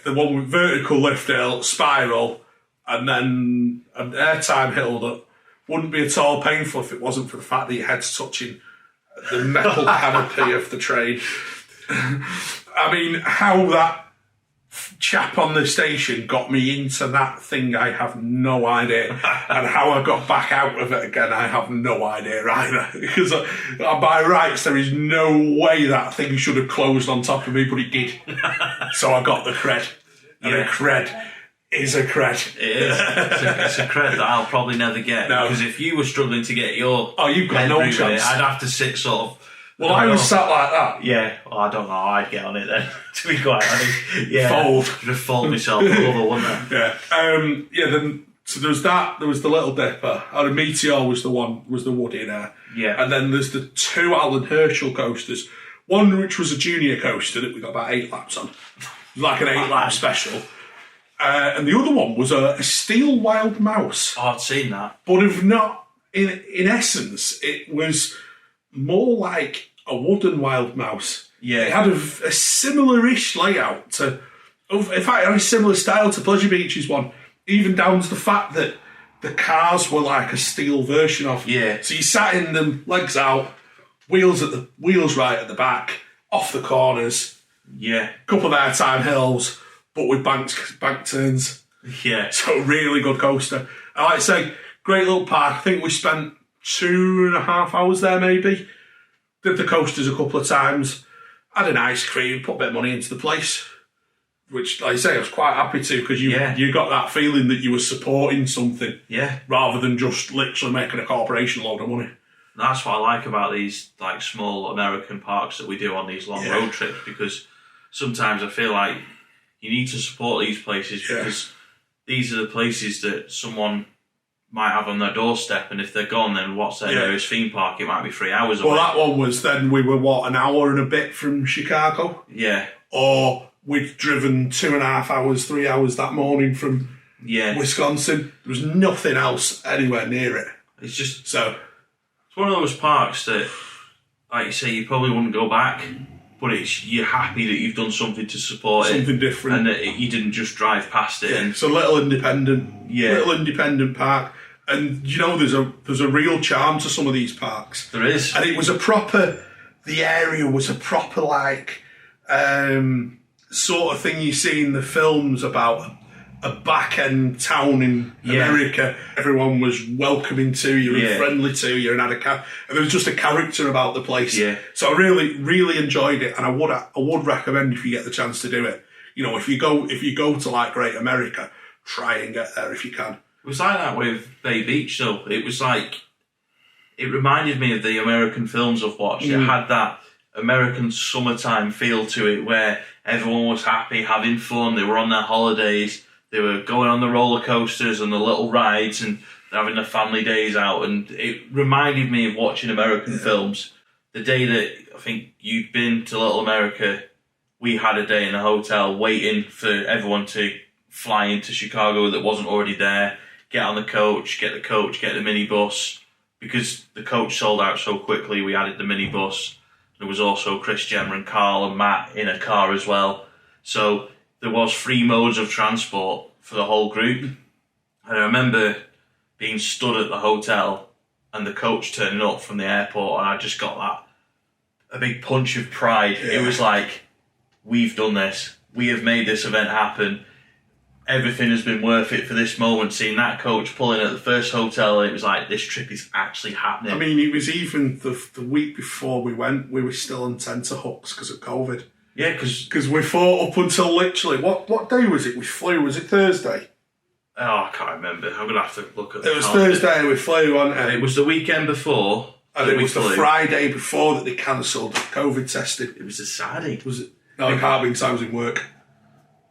one with vertical lift hill, spiral, and then an airtime hill that wouldn't be at all painful if it wasn't for the fact that your head's touching the metal canopy of the train. I mean, how that chap on the station got me into that thing, I have no idea. And how I got back out of it again, I have no idea either. Because by rights, there is no way that thing should have closed on top of me, but it did. So I got the cred. And a cred is a cred. It is. It's a cred that I'll probably never get. No. Because if you were struggling to get your you've got head no route chance. it, I'd have to sit sort of... Well, I was sat like that. Yeah, well, I don't know how I'd get on it then, to be quite honest. Yeah, Fold. I'd have folded myself over, wouldn't I? Yeah. Then so there was that. There was the Little Dipper. And the Meteor was the Woody there. Yeah. And then there's the two Alan Herschel coasters. One which was a junior coaster that we got about 8 laps on, like an 8-lap special. And the other one was a steel wild mouse. Oh, I'd seen that. But if not, in essence, it was more like a wooden wild mouse. Yeah. It had a similar-ish layout to... In fact, it had a similar style to Pleasure Beach's one, even down to the fact that the cars were like a steel version of. Yeah. So you sat in them, legs out, wheels right at the back, off the corners. Yeah. Couple of airtime hills, but with bank turns. Yeah. So really good coaster. And like I say, great little park. I think we spent 2.5 hours there maybe. Did the coasters a couple of times. Had an ice cream, put a bit of money into the place. Which, like I say, I was quite happy to, because you got that feeling that you were supporting something. Yeah. Rather than just literally making a corporation load of money. That's what I like about these like small American parks that we do on these long road trips, because sometimes I feel like you need to support these places because these are the places that someone might have on their doorstep, and if they're gone, then what's their nearest theme park? It might be 3 hours away. Well, that one was then we were, an hour and a bit from Chicago? Yeah. Or we'd driven 2.5 hours, 3 hours that morning from Wisconsin. There was nothing else anywhere near it. It's just... It's one of those parks that, like you say, you probably wouldn't go back, but you're happy that you've done something to support something different. And that you didn't just drive past it. And it's a little independent park. And, there's a real charm to some of these parks. There is. And it was the area was a proper, like, sort of thing you see in the films about a back-end town in America. Everyone was welcoming to you and friendly to you, and and there was just a character about the place. Yeah. So I really, really enjoyed it, and I would recommend, if you get the chance to do it. If you go to like Great America, try and get there if you can. It was like that with Bay Beach, though. It was like, it reminded me of the American films I've watched. It had that American summertime feel to it, where everyone was happy, having fun. They were on their holidays. They were going on the roller coasters and the little rides, and having their family days out. And it reminded me of watching American films. The day that I think you'd been to Little America, we had a day in a hotel waiting for everyone to fly into Chicago that wasn't already there. Get on the coach, get the minibus, because the coach sold out so quickly, we added the minibus. There was also Chris, Gemma and Carl and Matt in a car as well. So there was 3 modes of transport for the whole group. And I remember being stood at the hotel and the coach turning up from the airport, and I just got a big punch of pride. Yeah. It was like, we've done this. We have made this event happen. Everything has been worth it for this moment. Seeing that coach pulling at the first hotel, it was like, this trip is actually happening. I mean, it was even the week before we went, we were still on tenterhooks because of COVID. Yeah, because we fought up until literally, what day was it? We flew, was it Thursday? Oh, I can't remember. I'm going to have to look at It was Thursday we flew, wasn't it? It was the weekend before. And it was the Friday before that they cancelled COVID testing. It was a Saturday. Was it? No, it can't have been, 'cause I was in work.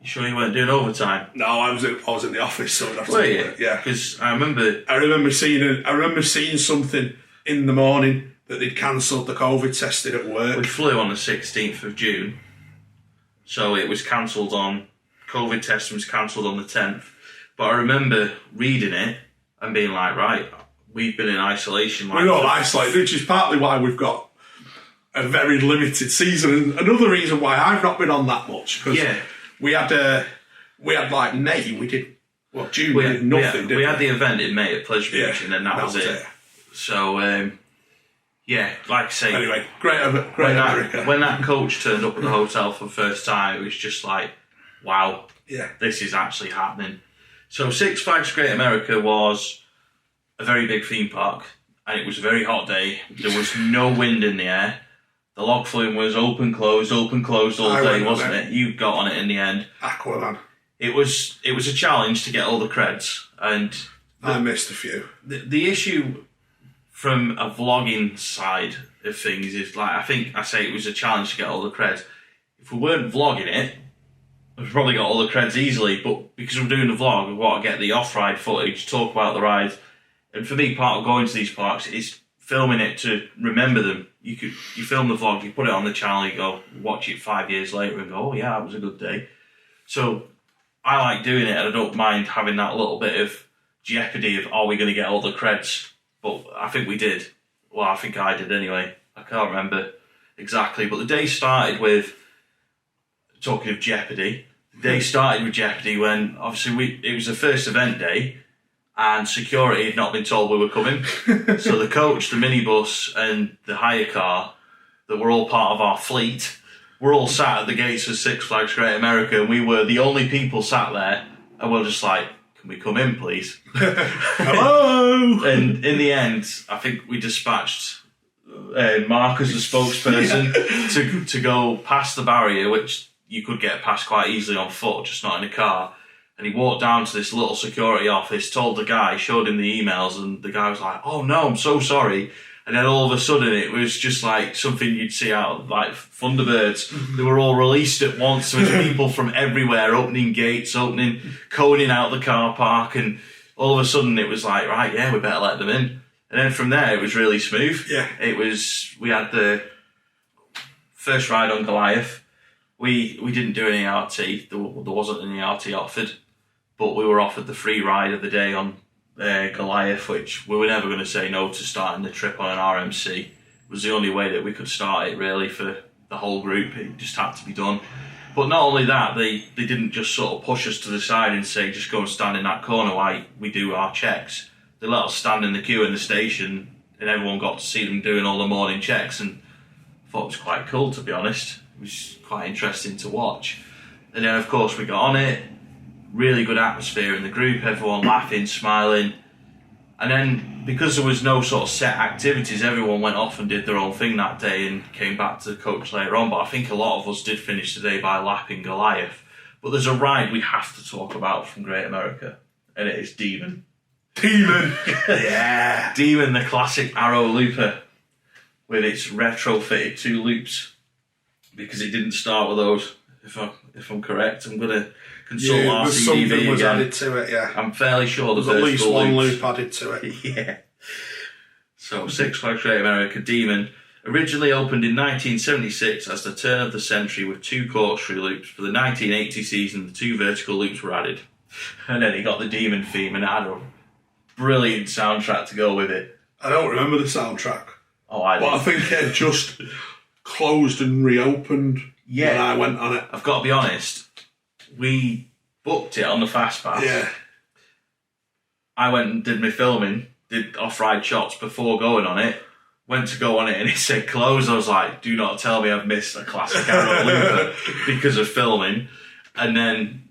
You sure you weren't doing overtime? No, I was in the office, so I'd have to Were do you? it. Yeah. Because I remember seeing something in the morning that they'd cancelled the COVID testing at work. we flew on the 16th of June. So it was cancelled on, COVID testing was cancelled on the 10th. But I remember reading it and being like, right, we've been in isolation. We're not isolated, which is partly why we've got a very limited season. And another reason why I've not been on that much, because we had like May, we did, well, June, we did nothing, we had the event in May at Pleasure Beach, and then that was it. So, like I say... Anyway, great America. When that coach turned up at the hotel for the first time, it was just like, wow, this is actually happening. So Six Flags Great America was a very big theme park, and it was a very hot day. There was no wind in the air. The log flume was open, closed all day, wasn't it? You got on it in the end. Aquaman. It was a challenge to get all the creds, and I missed a few. The issue from a vlogging side of things is, like, I say it was a challenge to get all the creds. If we weren't vlogging it, we've probably got all the creds easily, but because we're doing the vlog, we want to get the off-ride footage, talk about the rides. And for me, part of going to these parks is filming it to remember them. You film the vlog, you put it on the channel, you go watch it 5 years later and go, oh yeah, that was a good day. So I like doing it, and I don't mind having that little bit of jeopardy of, are we going to get all the creds? But I think we did. Well, I think I did anyway. I can't remember exactly, but the day started with, talking of jeopardy, the day started with jeopardy when obviously it was the first event day and security had not been told we were coming. So the coach, the minibus and the hire car that were all part of our fleet were all sat at the gates of Six Flags Great America, and we were the only people sat there, and we're just like, can we come in please? Hello! And in the end, I think we dispatched Mark as the spokesperson to go past the barrier, which you could get past quite easily on foot, just not in a car. And he walked down to this little security office, told the guy, showed him the emails, and the guy was like, oh no, I'm so sorry. And then all of a sudden it was just like something you'd see out of like Thunderbirds. They were all released at once. There was people from everywhere opening gates, coning out the car park, and all of a sudden it was like, right, yeah, we better let them in. And then from there it was really smooth. Yeah. We had the first ride on Goliath. We didn't do any RT. There wasn't any RT offered, but we were offered the free ride of the day on Goliath, which we were never going to say no to starting the trip on an RMC. It was the only way that we could start it really for the whole group. It just had to be done. But not only that, they didn't just sort of push us to the side and say, just go and stand in that corner while we do our checks. They let us stand in the queue in the station, and everyone got to see them doing all the morning checks, and I thought it was quite cool, to be honest. It was quite interesting to watch. And then of course we got on it, really good atmosphere in the group, everyone laughing, smiling. And then because there was no sort of set activities, everyone went off and did their own thing that day and came back to the coach later on. But I think a lot of us did finish the day by lapping Goliath. But there's a ride we have to talk about from Great America, and it is Demon. Demon! Yeah! Demon, the classic Arrow looper with its retrofitted 2 loops, because it didn't start with those, if I'm correct. I'm going to consult RCDV something was again. added to it, yeah. I'm fairly sure there's at least one loops. loop added to it. Yeah. So Six Flags Great America Demon originally opened in 1976 as the turn of the century with 2 corkscrew loops. For the 1980 season, the 2 vertical loops were added. And then he got the Demon theme and had a brilliant soundtrack to go with it. I don't remember the soundtrack. Oh, I But I think it had just closed and reopened when I went on it. I've got to be honest, we booked it on the Fast Pass. Yeah. I went and did my filming, did off-ride shots before going on it, went to go on it and it said closed. I was like, do not tell me I've missed a classic Arrow Looper because of filming. And then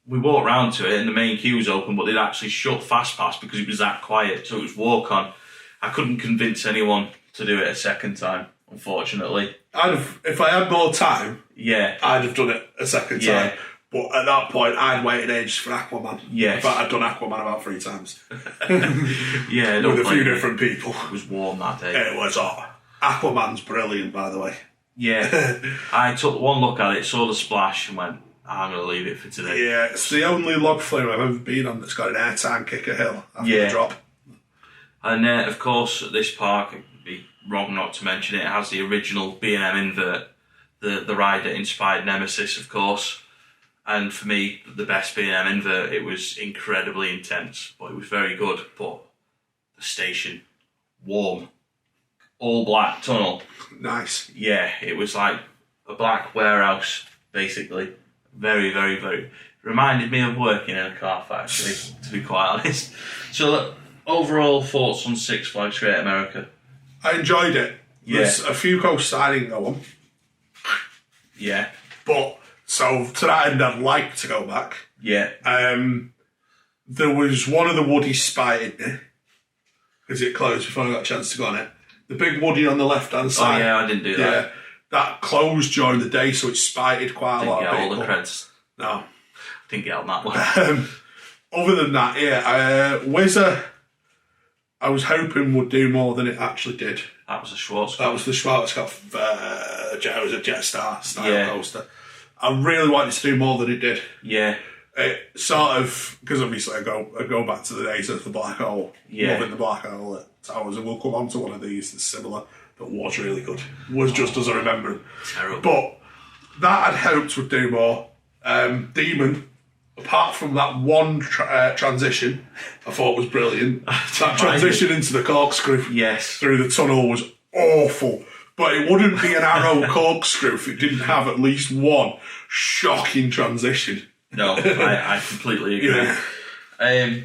we walked round to it and the main queue was open, but they'd actually shut Fast Pass because it was that quiet. So it was walk on. I couldn't convince anyone to do it a second time, unfortunately. If I had more time, I'd have done it a second time. But at that point, I'd waited ages for Aquaman. Yes. In fact, I'd done Aquaman about 3 times. Yeah, with a few different people. It was warm that day. It was hot. Aquaman's brilliant, by the way. Yeah. I took one look at it, saw the splash, and went, I'm going to leave it for today. Yeah, it's the only log flume I've ever been on that's got an airtime kicker hill after the drop. And of course, at this park, it'd be wrong not to mention it, it has the original B&M invert, the rider-inspired Nemesis, of course. And for me, the best B&M invert, it was incredibly intense, but it was very good. But the station, warm, all black tunnel. Nice. Yeah, it was like a black warehouse, basically. Very, very, very. Reminded me of working in a car factory, to be quite honest. So, overall thoughts on Six Flags Great America? I enjoyed it. There's a few coasts I didn't go on. Yeah. But, so to that end, I'd like to go back. Yeah. There was one of the Woodies spited me, because it closed before I got a chance to go on it. The big Woody on the left-hand side. Oh, yeah, I didn't do that. Yeah. That closed during the day, so it spited quite a lot of people. Didn't get all the creds. No. Didn't get on that one. Other than that, Whizzer, I was hoping would do more than it actually did. That was a Schwarzkopf. That was the Schwarzkopf. It was a Jetstar style coaster. I really wanted to do more than it did. Yeah. It sort of, because obviously I go back to the days of the Black Hole. Loving the Black Hole at Towers, and we'll come on to one of these that's similar, that was really good. Was just as I remember it. Terrible. But that I'd hoped would do more. Demon, apart from that one transition, I thought was brilliant. That transition into the corkscrew through the tunnel was awful. But it wouldn't be an Arrow corkscrew if it didn't have at least one shocking transition. No, I completely agree. Yeah.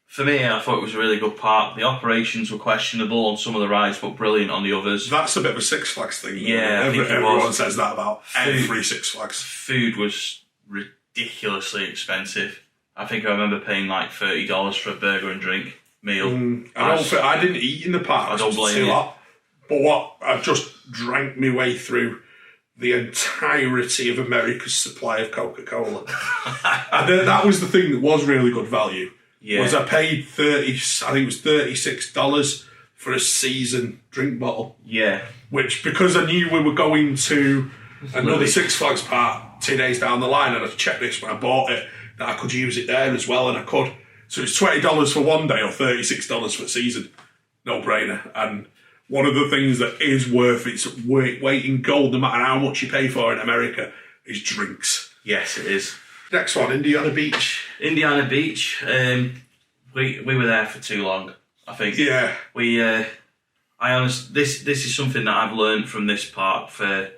For me, I thought it was a really good park. The operations were questionable on some of the rides, but brilliant on the others. That's a bit of a Six Flags thing. Yeah, everyone says that about every Six Flags. Food was ridiculously expensive. I think I remember paying like $30 for a burger and drink meal. I didn't eat in the park. I don't blame you. Hot. But I just drank my way through the entirety of America's supply of Coca-Cola. And that was the thing that was really good value. Yeah. Was I paid $36 for a season drink bottle. Yeah. Which, because I knew we were going to another Six Flags park 2 days down the line, and I checked this when I bought it, that I could use it there as well, and I could. So it's $20 for one day or $36 for a season. No brainer. And one of the things that is worth its weight in gold, no matter how much you pay for in America, is drinks. Yes, it is. Next one, Indiana Beach. Indiana Beach. We were there for too long, I think. Yeah. This is something that I've learned from this park for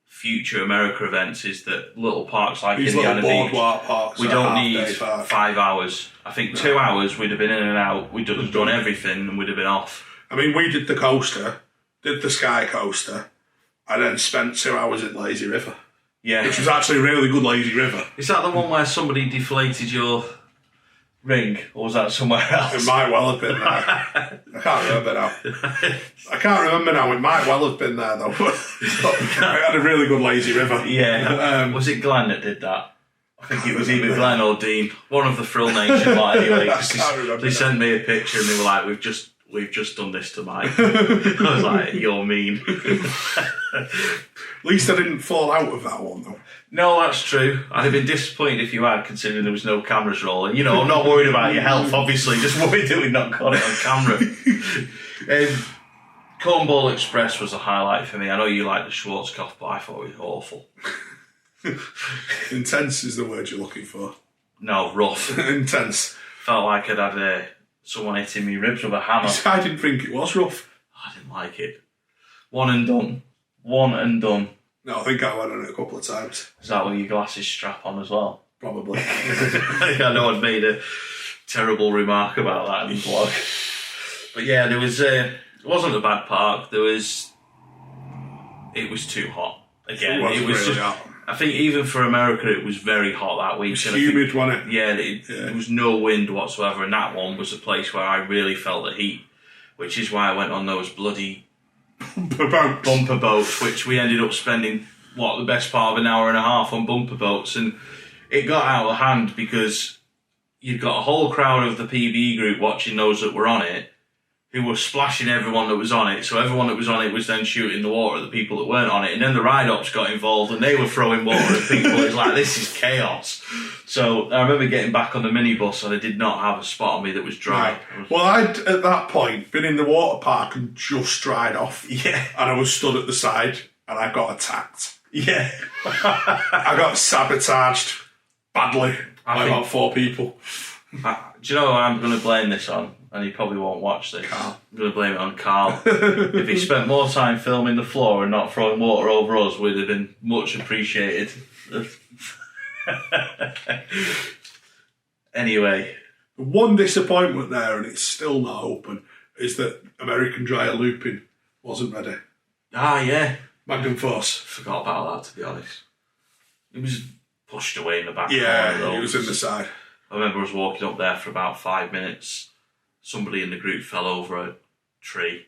future America events, is that little parks like These Indiana Beach, parks we don't need 5 hours. I think 2 hours we'd have been in and out, we'd have done everything and we'd have been off. I mean, we did the coaster, did the Sky Coaster, and then spent 2 hours in Lazy River. Yeah. Which was actually a really good Lazy River. Is that the one where somebody deflated your ring, or was that somewhere else? It might well have been there. I can't remember now. It might well have been there, though. I had a really good Lazy River. Yeah. Was it Glenn that did that? I think it was either Glenn or Dean. One of the Frill Nation, anyway. They sent me a picture and they were like, we've just done this to Mike. I was like, you're mean. At least I didn't fall out of that one, though. No, that's true. I'd have been disappointed if you had, considering there was no cameras rolling. You know, I'm not worried about your health, obviously, just worried that we'd not got it on camera. Cornball Express was a highlight for me. I know you like the Schwarzkopf, but I thought it was awful. Intense is the word you're looking for. No, rough. Intense. Felt like I'd had someone hitting me ribs with a hammer. I didn't think it was rough. I didn't like it. One and done. One and done. No, I think I went on it a couple of times. Is that with your glasses strap on as well? Probably. I know I'd made a terrible remark about that in the vlog. But yeah, there was it wasn't a bad park. It was too hot. Again, it was really just hot. I think even for America it was very hot that week. It was humid, wasn't it? Yeah, there was no wind whatsoever, and that one was a place where I really felt the heat, which is why I went on those bloody bumper boats, which we ended up spending, the best part of an hour and a half on bumper boats, and it got out of hand because you'd got a whole crowd of the PB group watching those that were on it, who were splashing everyone that was on it. So everyone that was on it was then shooting the water at the people that weren't on it. And then the ride-ops got involved and they were throwing water at people. It was like, this is chaos. So I remember getting back on the minibus and I did not have a spot on me that was dry. Right. Well, I'd, at that point, been in the water park and just dried off. Yeah. And I was stood at the side and I got attacked. Yeah. I got sabotaged badly by about 4 people. Do you know who I'm going to blame this on? And he probably won't watch this. Carl. I'm going to blame it on Carl. If he spent more time filming the floor and not throwing water over us, we'd have been much appreciated. Anyway. One disappointment there, and it's still not open, is that American Dryer Looping wasn't ready. Ah, yeah. Magnum Force. Forgot about that, to be honest. It was pushed away in the back. Yeah, it was in the side. I remember us walking up there for about 5 minutes. Somebody in the group fell over a tree.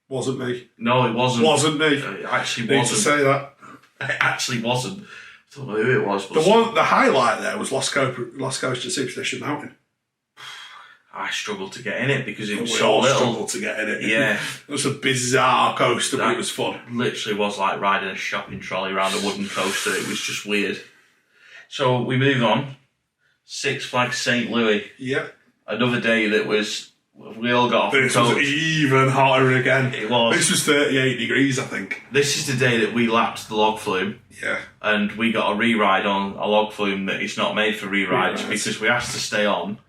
Wasn't me. No, it wasn't. Wasn't me. It actually Need wasn't. to say that. It actually wasn't. I don't know who it was. But the highlight there was Lost Coast Superstition Mountain. I struggled to get in it because it was We so all little. struggled to get in it. Yeah. It was a bizarre coaster, but it was fun. Literally was like riding a shopping trolley around a wooden coaster. It was just weird. So we move on. Six Flags St. Louis. Yeah. Another day that was, we all got off the This coach. was even hotter again. It was. This was 38 degrees, I think. This is the day that we lapped the log flume. Yeah. And we got a re-ride on a log flume that is not made for re-rides because we asked to stay on.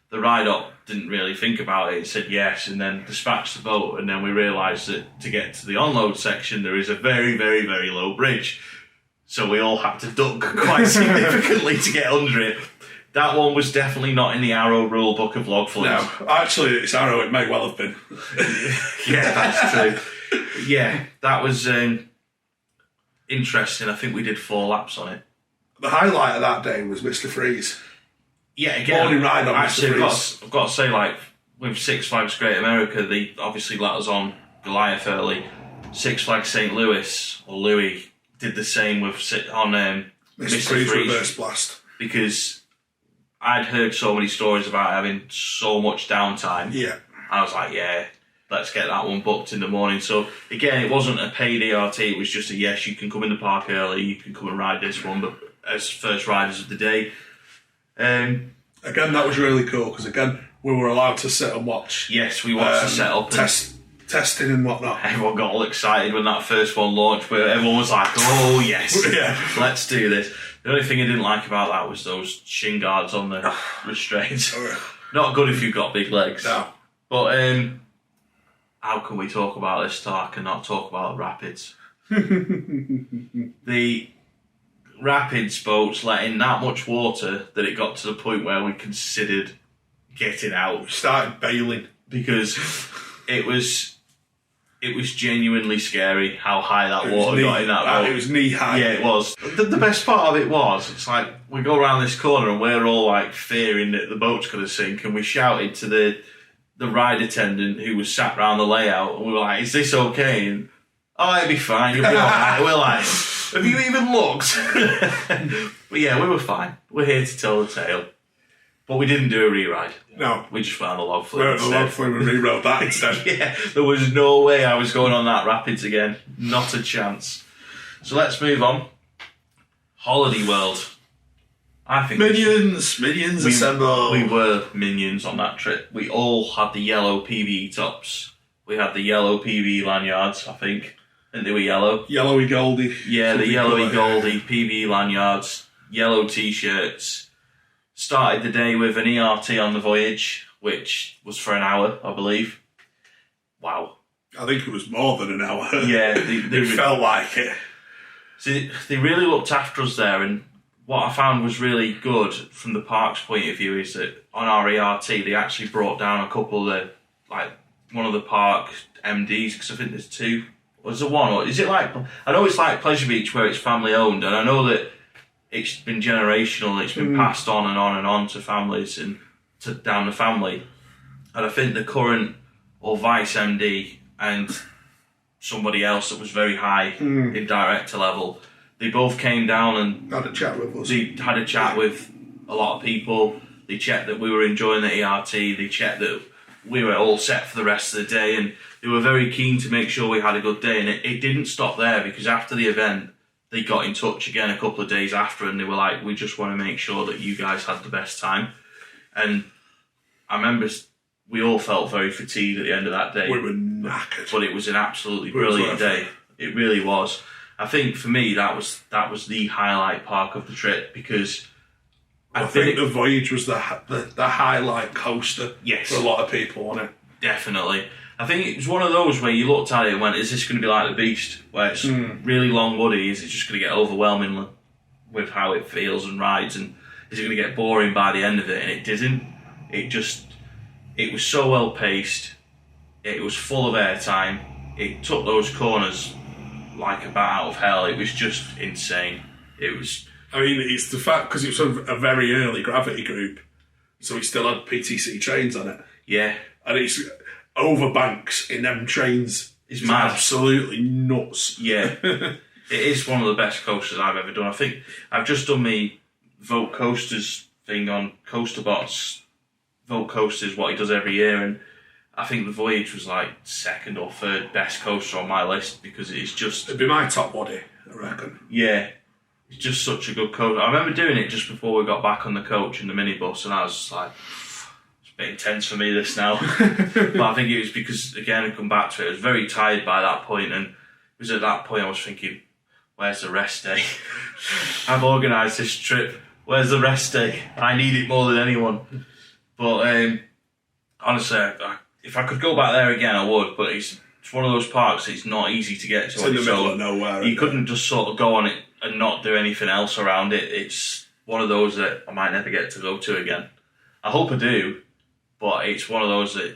The ride-up didn't really think about it. It said yes and then dispatched the boat. And then we realised that to get to the onload section, there is a very, very, very low bridge. So we all had to duck quite significantly to get under it. That one was definitely not in the Arrow rule book of log flumes. No, actually, it's Arrow. It may well have been. Yeah, that's true. Yeah, that was interesting. I think we did 4 laps on it. The highlight of that day was Mr. Freeze. Yeah, again, Morning ride on actually, Mr. Freeze. I've got to say, like, with Six Flags Great America, they obviously let us on Goliath early. Six Flags St. Louis, or Louis, did the same with on Mr. Freeze Reverse Blast. Because I'd heard so many stories about having so much downtime. Yeah. I was like, yeah, let's get that one booked in the morning. So, again, it wasn't a paid ERT. It was just a, yes, you can come in the park early, you can come and ride this one, but as first riders of the day. Again, that was really cool, because, again, we were allowed to sit and watch. Yes, we watched the setup. Testing and whatnot. Everyone got all excited when that first one launched, but everyone was like, oh, yes, Yeah. let's do this. The only thing I didn't like about that was those shin guards on the restraints. Not good if you've got big legs. No. But how can we talk about this talk and not talk about rapids? The rapids boats let in that much water that it got to the point where we considered getting out. We started bailing. Because it was genuinely scary how high that water got in that boat. It was knee high. Yeah, it was. The best part of it was, it's like, we go around this corner and we're all like fearing that the boat's going to sink, and we shouted to the ride attendant who was sat round the layout, and we were like, is this okay? And, oh, it'll be fine, you'll be alright. We're like, have you even looked? But yeah, we were fine. We're here to tell the tale. But we didn't do a re-ride. No. We just found a log flume. We went on a log flume and rewrote that instead. Yeah, there was no way I was going on that rapids again. Not a chance. So let's move on. Holiday World. I think Minions assemble. We were minions on that trip. We all had the yellow PVE tops. We had the yellow PVE lanyards, I think. And they were yellow. Yellowy goldy. Yeah, the yellowy goldy PVE lanyards, yellow t-shirts, Started the day with an ERT on the voyage, which was for an hour, I believe. Wow. I think it was more than an hour. Yeah. It felt like it. See, they really looked after us there, and what I found was really good from the park's point of view is that on our ERT, they actually brought down a couple of one of the park MDs, because I think there's two. Or is there one? Or is it like, I know it's like Pleasure Beach where it's family owned, and I know that it's been generational, it's been passed on and on and on to families and down the family. And I think the current or vice MD and somebody else that was very high in director level, they both came down and had a chat with us. They had a chat with a lot of people. They checked that we were enjoying the ERT. They checked that we were all set for the rest of the day, and they were very keen to make sure we had a good day. And it didn't stop there, because after the event, they got in touch again a couple of days after, and they were like, we just want to make sure that you guys had the best time. And I remember we all felt very fatigued at the end of that day. We were knackered. But it was an absolutely brilliant day. It really was. I think for me, that was the highlight park of the trip, because I think the voyage was the highlight coaster yes, for a lot of people, wasn't it? Definitely. I think it was one of those where you looked at it and went, is this going to be like the Beast, where it's really long woody? Is it just going to get overwhelming with how it feels and rides? And is it going to get boring by the end of it? And it didn't. It was so well paced. It was full of airtime. It took those corners like a bat out of hell. It was just insane. It was... I mean, it's the fact, because it was a very early gravity group, so we still had PTC trains on it. Yeah. And it's over banks in them trains. It's mad. Absolutely nuts. Yeah. It is one of the best coasters I've ever done. I think I've just done my Vote Coasters thing on CoasterBot's Vote Coasters, what he does every year, and I think the Voyage was like second or third best coaster on my list, because it's just... It'd be my top body, I reckon. Yeah. It's just such a good coaster. I remember doing it just before we got back on the coach in the minibus, and I was just like, it's a bit intense for me this now. But I think it was because, again, I come back to it, I was very tired by that point, and it was at that point I was thinking, where's the rest day? I've organised this trip, where's the rest day? I need it more than anyone. But honestly, if I could go back there again, I would, but it's one of those parks that's not easy to get to. It's in the middle of nowhere. You couldn't just sort of go on it and not do anything else around it. It's one of those that I might never get to go to again. I hope I do, but it's one of those that,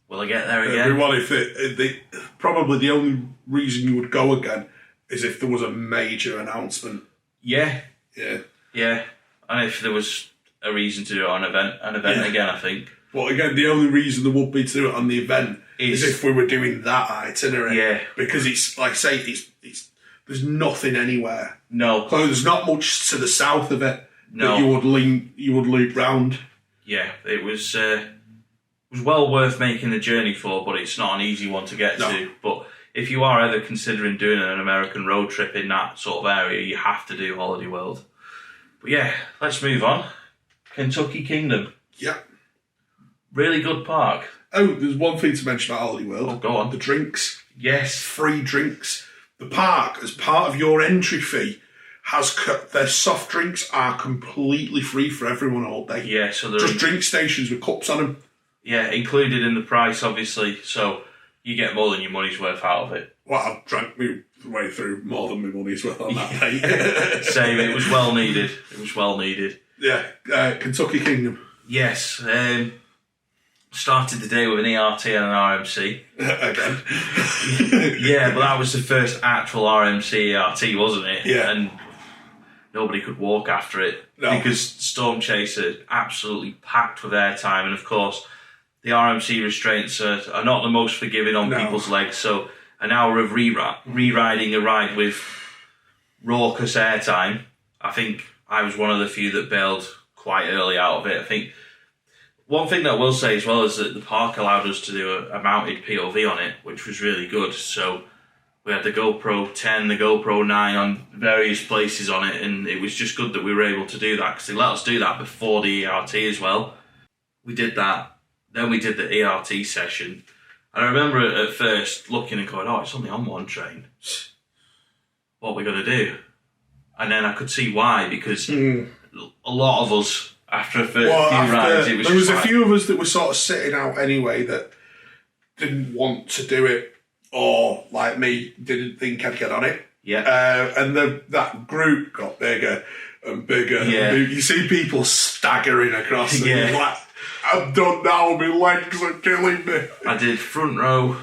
will I get there again? Everyone, probably the only reason you would go again is if there was a major announcement. Yeah. Yeah. Yeah. And if there was a reason to do it on an event again, I think. But again, the only reason there would be to do it on the event is if we were doing that itinerary. Yeah. Because it's, like I say, it's there's nothing anywhere. No. So there's not much to the south of it that you would loop round. Yeah, it was well worth making the journey for, but it's not an easy one to get to. But if you are ever considering doing an American road trip in that sort of area, you have to do Holiday World. But yeah, let's move on. Kentucky Kingdom. Yeah. Really good park. Oh, there's one thing to mention about Holiday World. Oh, go on. The drinks. Yes. Free drinks. The park, as part of your entry fee, has cut. Their soft drinks are completely free for everyone all day. Yeah, so just drink stations with cups on them. Yeah, included in the price, obviously. So you get more than your money's worth out of it. Well, I've drank my way through more than my money's worth on that day. Same. It was well needed. It was well needed. Yeah, Kentucky Kingdom. Yes. Started the day with an ERT and an RMC. Again. Yeah, but that was the first actual RMC ERT, wasn't it? Yeah. And nobody could walk after it because Storm Chaser absolutely packed with airtime, and of course the RMC restraints are not the most forgiving on people's legs, so an hour of re-riding a ride with raucous airtime, I think I was one of the few that bailed quite early out of it. I think one thing that I will say as well is that the park allowed us to do a mounted POV on it, which was really good. So we had the GoPro 10, the GoPro 9 on various places on it, and it was just good that we were able to do that, because they let us do that before the ERT as well. We did that, then we did the ERT session, and I remember at first looking and going, oh, it's only on one train. What are we going to do? And then I could see why, because a lot of us After a few rides, it was there was just a like, few of us that were sort of sitting out anyway that didn't want to do it, or like me, didn't think I'd get on it. Yeah. And that group got bigger and bigger. Yeah. And you see people staggering across. And Yeah. you're like, I'm done now. My legs are killing me. I did front row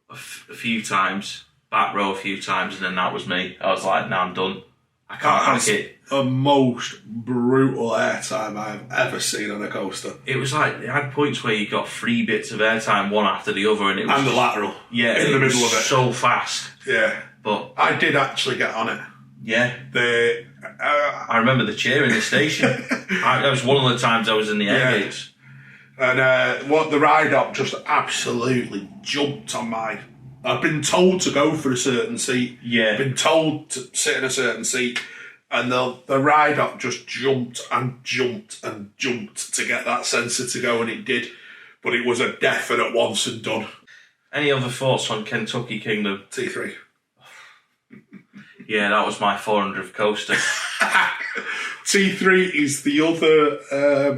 a few times, back row a few times, and then that was me. I was like, nah, I'm done. I can't hack it. The most brutal airtime I've ever seen on a coaster. It was like, it had points where you got 3 bits of airtime, one after the other, and it was And the lateral. Yeah, in the middle of it. So fast. Yeah. But I did actually get on it. yeah. I remember the cheer in the station. That was one of the times I was in the air gates. And what the ride up just absolutely jumped on mine. I've been told to go for a certain seat. Yeah. Been told to sit in a certain seat. And the ride up just jumped and jumped and jumped to get that sensor to go, and it did. But it was a definite once and done. Any other thoughts on Kentucky Kingdom? T3. Yeah, that was my 400th coaster. T3 is the other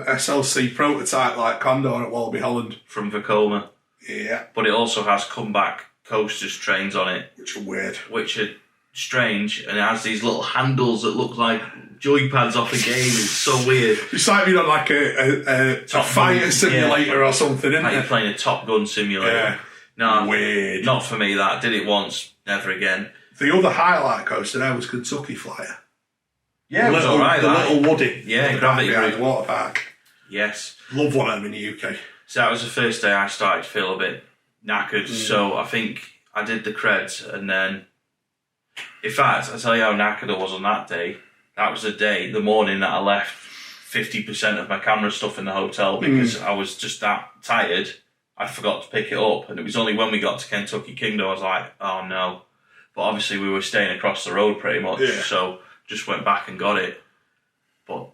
SLC prototype like Condor at Wallaby Holland. From Vekoma. Yeah. But it also has comeback coasters trains on it. Which are weird. Which are strange, and it has these little handles that look like joypads off a game. It's so weird. It's like being on like a fighter simulator or something, isn't like it? you're playing a Top Gun simulator. Yeah. No, weird. Not for me, that. Did it once, never again. The other highlight coaster there was Kentucky Flyer. Yeah, it was alright. The little Woody. Yeah, gravity behind group. the water park. Yes. Love one of them in the UK. So that was the first day I started to feel a bit knackered. So I think I did the creds, and then, in fact, I'll tell you how knackered I was on that day. That was the morning that I left 50% of my camera stuff in the hotel because I was just that tired. I forgot to pick it up, and it was only when we got to Kentucky Kingdom I was like, oh no. But obviously we were staying across the road pretty much, so just went back and got it. But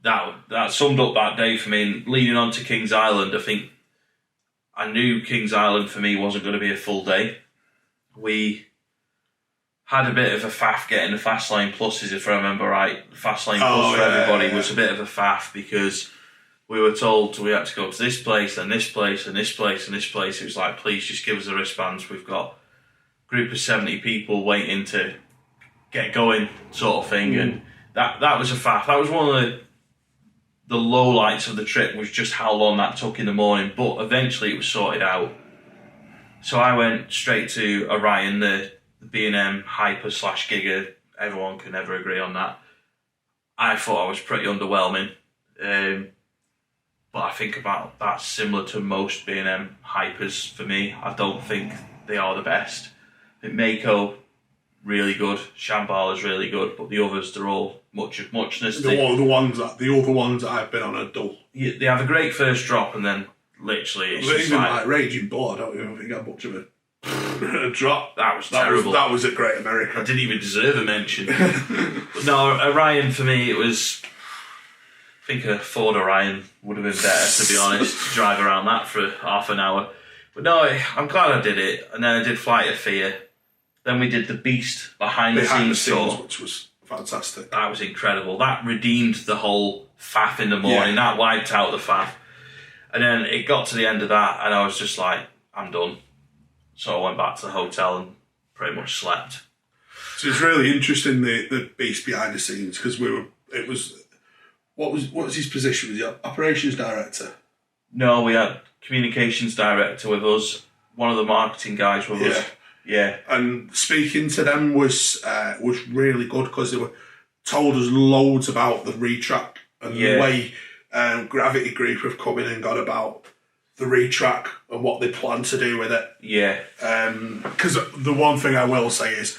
that summed up that day for me. And leading on to Kings Island, I think I knew Kings Island for me wasn't going to be a full day. We had a bit of a faff getting the Fast Lane Pluses, if I remember right. The Fast Lane Plus for everybody was a bit of a faff because we were told we had to go to this place and this place and this place and this place. It was like, please just give us the wristbands. We've got a group of 70 people waiting to get going, sort of thing. And that was a faff. That was one of the low lights of the trip, was just how long that took in the morning. But eventually it was sorted out. So I went straight to Orion, the B&M Hyper / Giga. Everyone can never agree on that. I thought I was pretty underwhelming. But I think about that's similar to most B&M Hypers for me. I don't think they are the best. I think Mako, really good. Shambhala's really good, but the others, they're all much of muchness. The other ones that I've been on are dull. Yeah, they have a great first drop, and then literally it's just even like Raging Bull, I don't even think I had much of a drop. That was terrible. That was at Great America. I didn't even deserve a mention. But no, Orion for me, it was, I think a Ford Orion would have been better, to be honest, to drive around that for half an hour. But no, I'm glad I did it. And then I did Flight of Fear. Then we did the Beast behind the scenes tour, which was fantastic. That was incredible. That redeemed the whole faff in the morning. That wiped out the faff. And then it got to the end of that, and I was just like, I'm done. So I went back to the hotel and pretty much slept. So it's really interesting, the Beast behind the scenes, because what was his position? Was he operations director? No, we had communications director with us. One of the marketing guys with us. Yeah. And speaking to them was really good, because they told us loads about the retrack and the way Gravity Group have come in and got about the retrack and what they plan to do with it. Yeah. Because the one thing I will say is,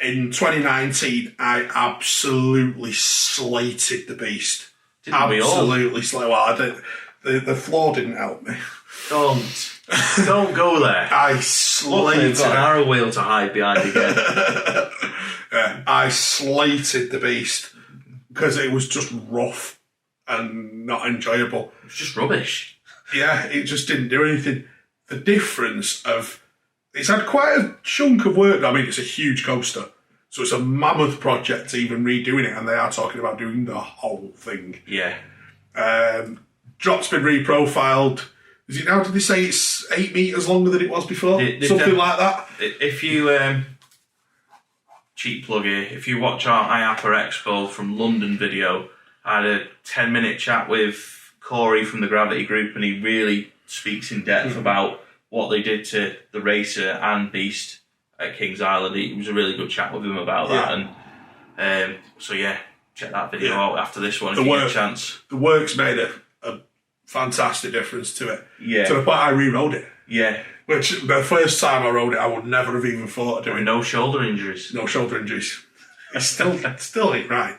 in 2019, I absolutely slated the Beast. Didn't we all? Absolutely slated. Well, the floor didn't help me. Don't go there. I slated it's an arrow wheel to hide behind again. I slated the Beast because it was just rough and not enjoyable. It was just rubbish. Yeah, it just didn't do anything. The difference of... It's had quite a chunk of work. I mean, it's a huge coaster. So it's a mammoth project to even redoing it, and they are talking about doing the whole thing. Yeah. Drop's been reprofiled. Is it now? Did they say it's 8 meters longer than it was before? Something like that. If you cheap plug here, if you watch our IAPA Expo from London video, I had a 10-minute chat with Corey from the Gravity Group, and he really speaks in depth about what they did to the Racer and Beast at Kings Island. It was a really good chat with him about that, and so yeah, check that video out after this one if you get a chance. The work's made a fantastic difference to it. Yeah. To the point I re-rode it. Yeah. Which, the first time I rode it, I would never have even thought of doing. No shoulder injuries. No shoulder injuries. It's still ain't right.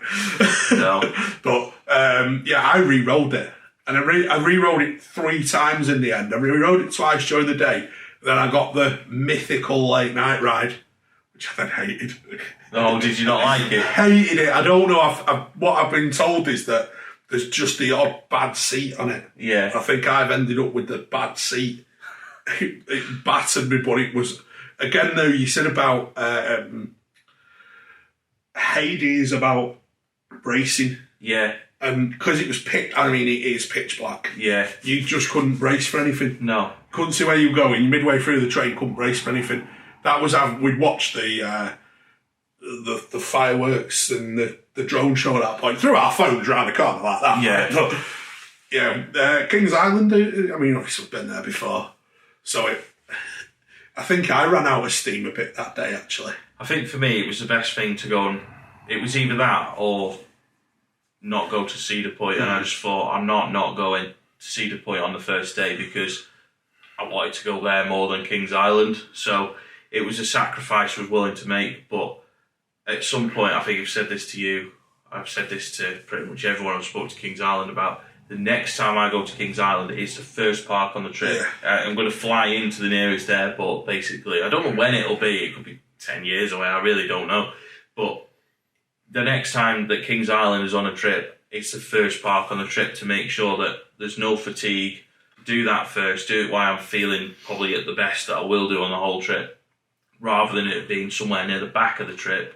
No. But, I re-rode it. And I re-rode it 3 times in the end. I re-rode it twice during the day. Then I got the mythical late night ride, which I then hated. Oh, did you not like it? Hated it. I don't know. What I've been told is that there's just the odd bad seat on it. Yeah. I think I've ended up with the bad seat. It battered me, but it was, again though, you said about Hades, about racing. Yeah. And because it was it is pitch black. Yeah. You just couldn't brace for anything. No. Couldn't see where you were going. Midway through the train, couldn't brace for anything. That was how we'd watched the fireworks and the drone show at that point through our phones around the corner like that. Yeah. But, Kings Island, obviously I've been there before. So I think I ran out of steam a bit that day, actually. I think for me, it was the best thing to go and... It was either that or not go to Cedar Point, and I just thought, I'm not going to Cedar Point on the first day because I wanted to go there more than Kings Island. So it was a sacrifice I was willing to make, but at some point, I think I've said this to you, I've said this to pretty much everyone I've spoke to Kings Island about, the next time I go to Kings Island, it's the first park on the trip. Yeah. I'm going to fly into the nearest airport, basically. I don't know when it'll be. It could be 10 years away. I really don't know. But the next time that Kings Island is on a trip, it's the first park on the trip to make sure that there's no fatigue. Do that first. Do it while I'm feeling probably at the best that I will do on the whole trip, rather than it being somewhere near the back of the trip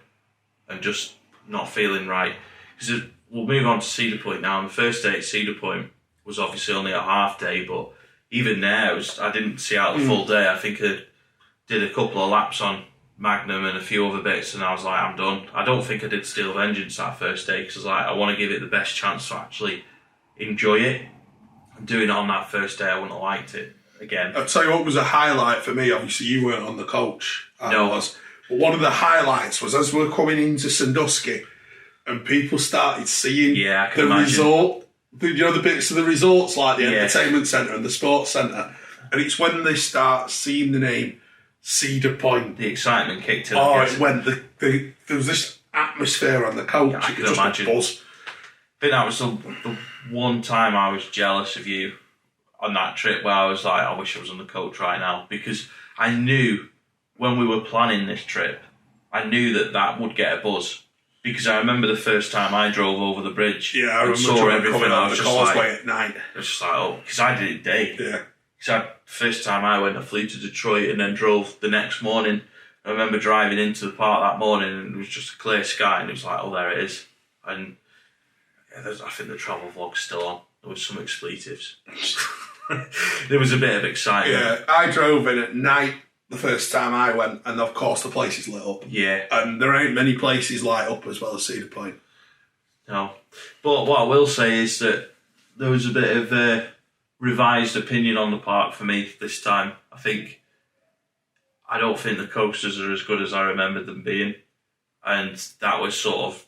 and just not feeling right. Because we'll move on to Cedar Point now. And the first day at Cedar Point was obviously only a half day, but even there, I didn't see out the full day. I think I did a couple of laps on Magnum and a few other bits, and I was like, I'm done. I don't think I did Steel Vengeance that first day because I was like, I want to give it the best chance to actually enjoy it. And doing it on that first day, I wouldn't have liked it again. I'll tell you what was a highlight for me. Obviously, you weren't on the coach. No. But one of the highlights was as we were coming into Sandusky, and people started seeing the resort, the bits of the resorts like the entertainment centre and the sports centre. And it's when they start seeing the name Cedar Point. The excitement kicked in. It went. There was this atmosphere on the coach. I can imagine. Buzz. I think that was the one time I was jealous of you on that trip where I was like, I wish I was on the coach right now, because I knew when we were planning this trip, I knew that would get a buzz. Because I remember the first time I drove over the bridge and saw everything, I was just causeway at night. I was just like, because I did it day. Yeah. Because first time I went, I flew to Detroit and then drove the next morning. I remember driving into the park that morning and it was just a clear sky and it was like, oh, there it is. And I think the travel vlog's still on. There was some expletives. There was a bit of excitement. Yeah, I drove in at night the first time I went, and of course the place is lit up. Yeah. And there ain't many places light up as well as Cedar Point. No. But what I will say is that there was a bit of a revised opinion on the park for me this time. I don't think the coasters are as good as I remembered them being. And that was sort of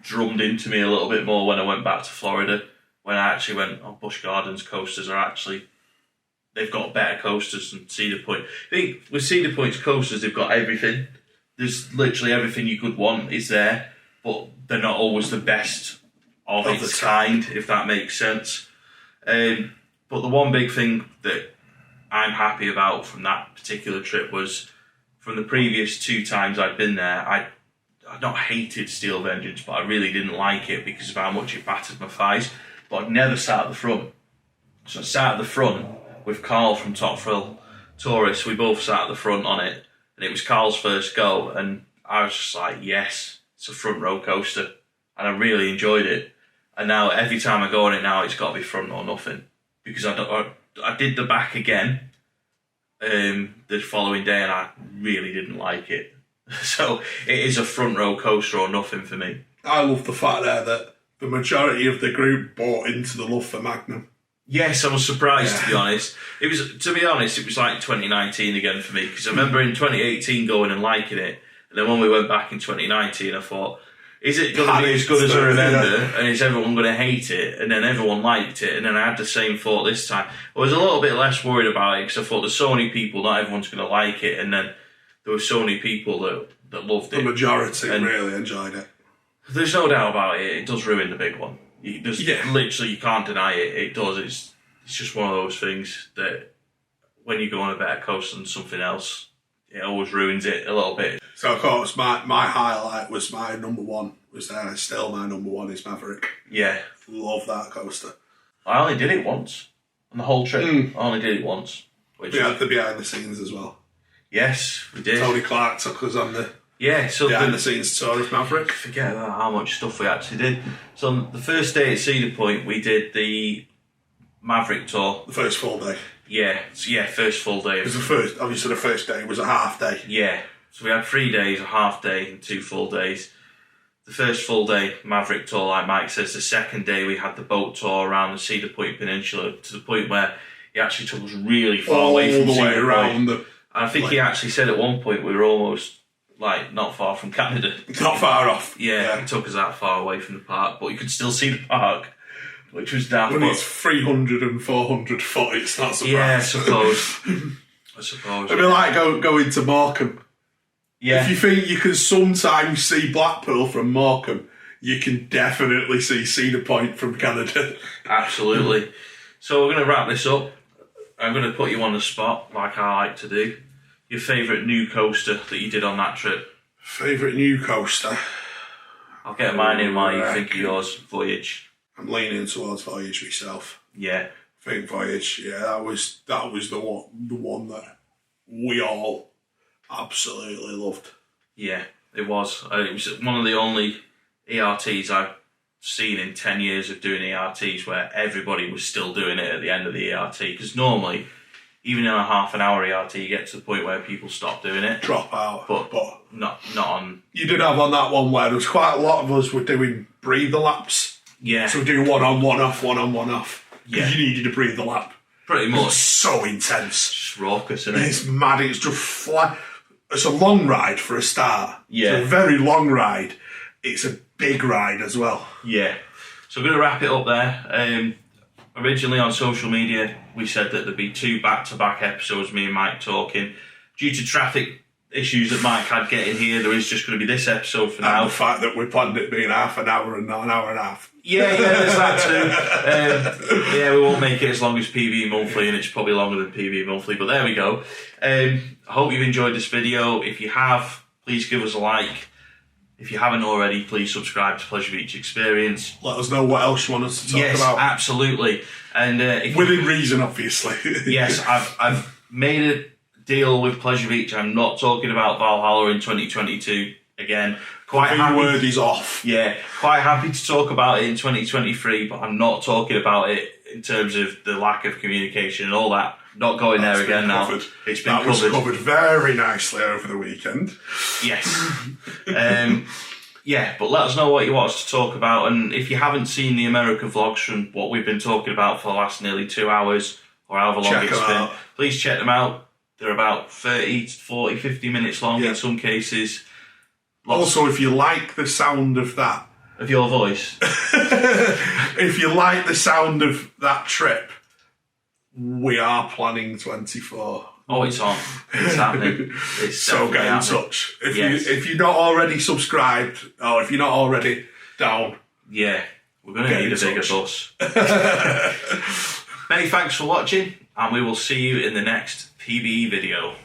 drummed into me a little bit more when I went back to Florida, when I actually went, Busch Gardens coasters are actually... They've got better coasters than Cedar Point. I think with Cedar Point's coasters, they've got everything. There's literally everything you could want is there, but they're not always the best of its kind, if that makes sense. But the one big thing that I'm happy about from that particular trip was, from the previous 2 times I'd been there, I not hated Steel Vengeance, but I really didn't like it because of how much it battered my thighs. But I'd never sat at the front. So I sat at the front with Carl from Top Thrill Tourists. We both sat at the front on it, and it was Carl's first go, and I was just like, yes, it's a front row coaster. And I really enjoyed it. And now every time I go on it now, it's got to be front or nothing. Because I did the back again the following day and I really didn't like it. So it is a front row coaster or nothing for me. I love the fact there that the majority of the group bought into the love for Magnum. Yes, I was surprised, to be honest. It was like 2019 again for me, because I remember in 2018 going and liking it, and then when we went back in 2019, I thought, is it going to be as good as I remember, and is everyone going to hate it? And then everyone liked it, and then I had the same thought this time. I was a little bit less worried about it, because I thought the Sony people, not everyone's going to like it, and then there were Sony people that loved it. The majority really enjoyed it. There's no doubt about it, it does ruin the big one. Literally, you can't deny it. It does. It's just one of those things that when you go on a better coaster than something else, it always ruins it a little bit. So of course, my highlight was my number one. Still my number one is Maverick. Yeah, love that coaster. I only did it once on the whole trip. I only did it once. We had the behind the scenes as well. Yes, we did. Tony Clark took us on the so behind the scenes tour of Maverick. Forget about how much stuff we actually did. So on the first day at Cedar Point, we did the Maverick tour. The first full day. First full day. Because the first day was a half day. Yeah, so we had 3 days, a half day and 2 full days. The first full day Maverick tour, like Mike says. The second day we had the boat tour around the Cedar Point Peninsula to the point where he actually took us really far away from Cedar Point. And I think he actually said at one point we were almost not far from Canada. Not far off. Yeah, it took us that far away from the park, but you could still see the park, which was daft. When it's 300 and 400 foot, it's not surprising. Yeah, I suppose. It'd be like going to Morecambe. Yeah. If you think you can sometimes see Blackpool from Morecambe, you can definitely see Cedar Point from Canada. Absolutely. So we're going to wrap this up. I'm going to put you on the spot, like I like to do. Your favourite new coaster that you did on that trip? Favourite new coaster? I'll get mine in while you think of yours. Voyage. I'm leaning towards Voyage myself. Yeah. I think Voyage, that was the one that we all absolutely loved. Yeah, it was. It was one of the only ERTs I've seen in 10 years of doing ERTs where everybody was still doing it at the end of the ERT, because normally, even in a half an hour ERT, you get to the point where people stop doing it. Drop out. But not on... You did have on that one where there was quite a lot of us were doing breather laps. Yeah. So we do one on, one off, one on, one off. Yeah. You needed a breather lap. Pretty much. It's so intense. It's just raucous, isn't it? It's mad. It's just flat. It's a long ride for a start. Yeah. It's a very long ride. It's a big ride as well. Yeah. So we're going to wrap it up there. Originally on social media, we said that there'd be 2 back-to-back episodes, me and Mike talking. Due to traffic issues that Mike had getting here, there is just going to be this episode for now. And the fact that we planned it being half an hour and not an hour and a half. Yeah, there's that too. We won't make it as long as PB Monthly, and it's probably longer than PB Monthly, but there we go. I hope you've enjoyed this video. If you have, please give us a like. If you haven't already, please subscribe to Pleasure Beach Experience. Let us know what else you want us to talk about. Yes, absolutely. And within reason, obviously. Yes, I've made a deal with Pleasure Beach. I'm not talking about Valhalla in 2022 again. The word is off. Yeah, quite happy to talk about it in 2023, but I'm not talking about it in terms of the lack of communication and all that. Not going there again now. It's been covered. That was covered very nicely over the weekend. Yes. But let us know what you want us to talk about. And if you haven't seen the America vlogs from what we've been talking about for the last nearly 2 hours, or however long it's been, please check them out. They're about 30 to 40, 50 minutes long in some cases. Also, if you like the sound of that... Of your voice. If you like the sound of that trip, we are planning 24. Oh, it's on. It's happening. So get in touch. If you're not already subscribed, or if you're not already down. Yeah, we're going to need a bigger bus. Many thanks for watching, and we will see you in the next PBE video.